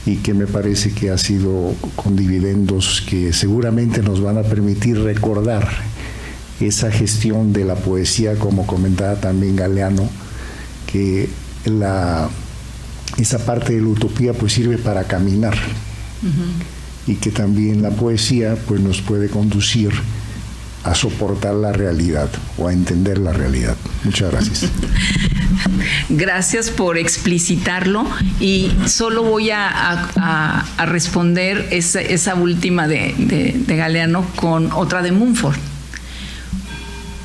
y que me parece que ha sido con dividendos que seguramente nos van a permitir recordar esa gestión de la poesía, como comentaba también Galeano, que esa parte de la utopía pues sirve para caminar y que también la poesía pues nos puede conducir a soportar la realidad o a entender la realidad. Muchas gracias. Gracias por explicitarlo, y solo voy a responder esa última de Galeano con otra de Mumford.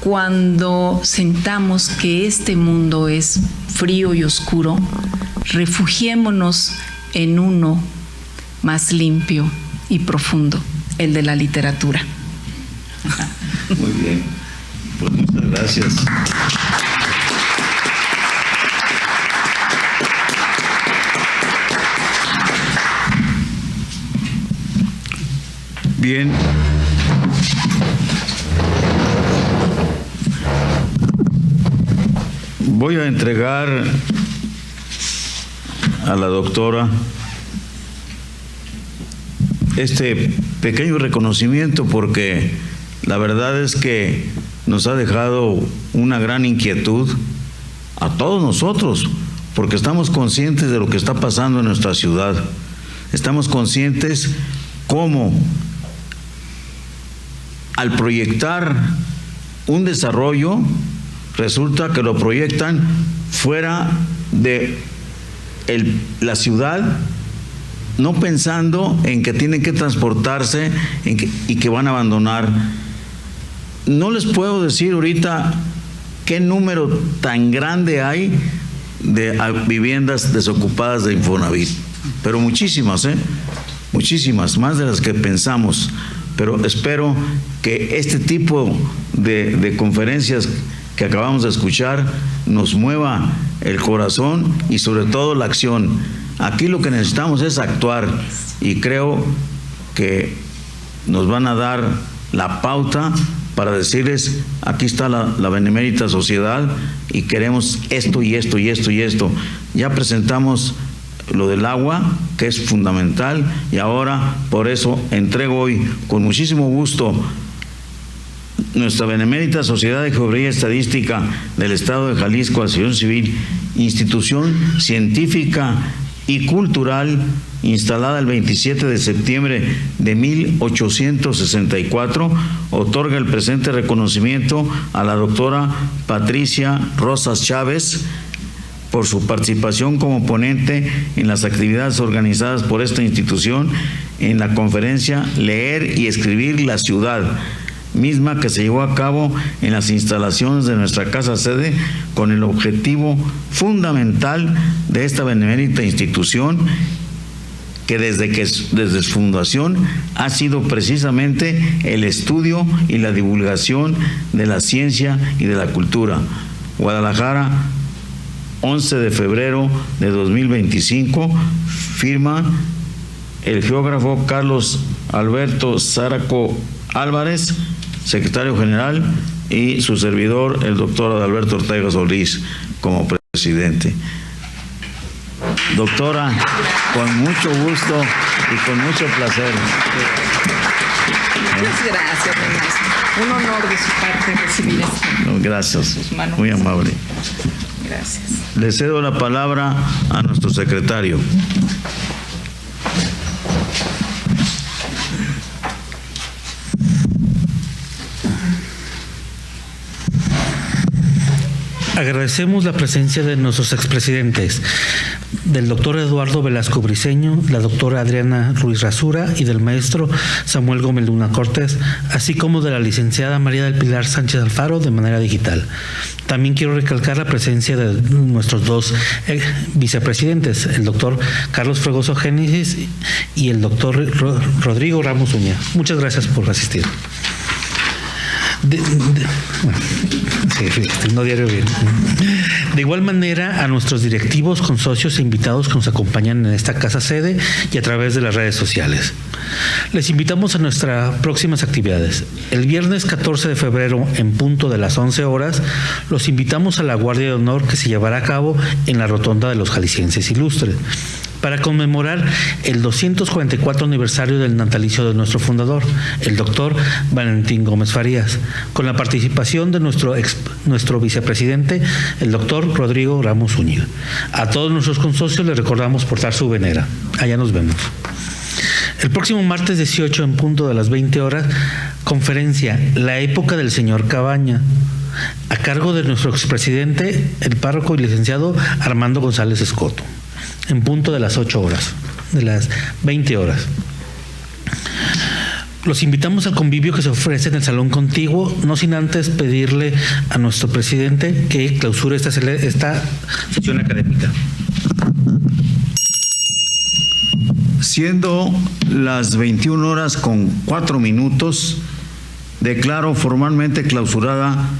Cuando sentamos que este mundo es frío y oscuro, refugiémonos en uno más limpio y profundo, el de la literatura. Muy bien, pues muchas gracias. Bien. Voy a entregar a la doctora este pequeño reconocimiento porque la verdad es que nos ha dejado una gran inquietud a todos nosotros, porque estamos conscientes de lo que está pasando en nuestra ciudad. Estamos conscientes cómo al proyectar un desarrollo, resulta que lo proyectan fuera de la ciudad, no pensando en que tienen que transportarse y que van a abandonar. No les puedo decir ahorita qué número tan grande hay de viviendas desocupadas de Infonavit, pero muchísimas, muchísimas, más de las que pensamos. Pero espero que este tipo de conferencias que acabamos de escuchar nos mueva el corazón y sobre todo la acción. Aquí lo que necesitamos es actuar, y creo que nos van a dar la pauta para decirles: aquí está la Benemérita Sociedad y queremos esto y esto y esto y esto. Ya presentamos lo del agua, que es fundamental, y ahora por eso entrego hoy con muchísimo gusto nuestra Benemérita Sociedad de Geografía y Estadística del Estado de Jalisco, Asociación Civil, institución científica y cultural instalada el 27 de septiembre de 1864, otorga el presente reconocimiento a la doctora Patricia Rosas Chávez por su participación como ponente en las actividades organizadas por esta institución en la conferencia Leer y Escribir la Ciudad, misma que se llevó a cabo en las instalaciones de nuestra casa sede con el objetivo fundamental de esta benemérita institución, que desde su fundación ha sido precisamente el estudio y la divulgación de la ciencia y de la cultura. Guadalajara, 11 de febrero de 2025, firma el geógrafo Carlos Alberto Záraco Álvarez, secretario general, y su servidor, el doctor Adalberto Ortega Solís, como presidente. Doctora, con mucho gusto y con mucho placer. Muchas gracias, maestro. Un honor de su parte recibir esto. No, gracias, muy amable. Gracias. Le cedo la palabra a nuestro secretario. Agradecemos la presencia de nuestros expresidentes, del doctor Eduardo Velasco Briceño, la doctora Adriana Ruiz Rasura y del maestro Samuel Gómez Luna Cortés, así como de la licenciada María del Pilar Sánchez Alfaro de manera digital. También quiero recalcar la presencia de nuestros dos vicepresidentes, el doctor Carlos Fregoso Génesis y el doctor Rodrigo Ramos Uña. Muchas gracias por asistir. No diario bien. De igual manera, a nuestros directivos, consocios e invitados que nos acompañan en esta casa sede y a través de las redes sociales. Les invitamos a nuestras próximas actividades. El viernes 14 de febrero, en punto de las 11 horas, los invitamos a la Guardia de Honor que se llevará a cabo en la Rotonda de los Jaliscienses Ilustres, para conmemorar el 244 aniversario del natalicio de nuestro fundador, el doctor Valentín Gómez Farías, con la participación de nuestro vicepresidente, el doctor Rodrigo Ramos Zúñiga. A todos nuestros consocios les recordamos portar su venera. Allá nos vemos. El próximo martes 18, en punto de las 20 horas, conferencia La época del señor Cabaña, a cargo de nuestro expresidente, el párroco y licenciado Armando González Escoto, en punto de las 8 horas, de las 20 horas. Los invitamos al convivio que se ofrece en el Salón Contiguo, no sin antes pedirle a nuestro presidente que clausure esta sesión académica. Siendo las 21 horas con 4 minutos, declaro formalmente clausurada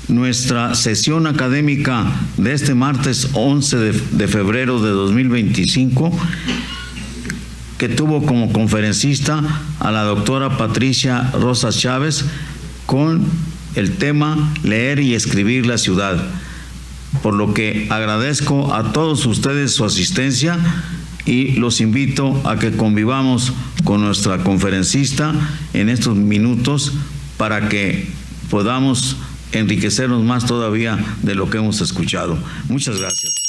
nuestra sesión académica de este martes 11 de febrero de 2025, que tuvo como conferencista a la doctora Patricia Rosas Chávez con el tema Leer y escribir la ciudad. Por lo que agradezco a todos ustedes su asistencia y los invito a que convivamos con nuestra conferencista en estos minutos para que podamos enriquecernos más todavía de lo que hemos escuchado. Muchas gracias.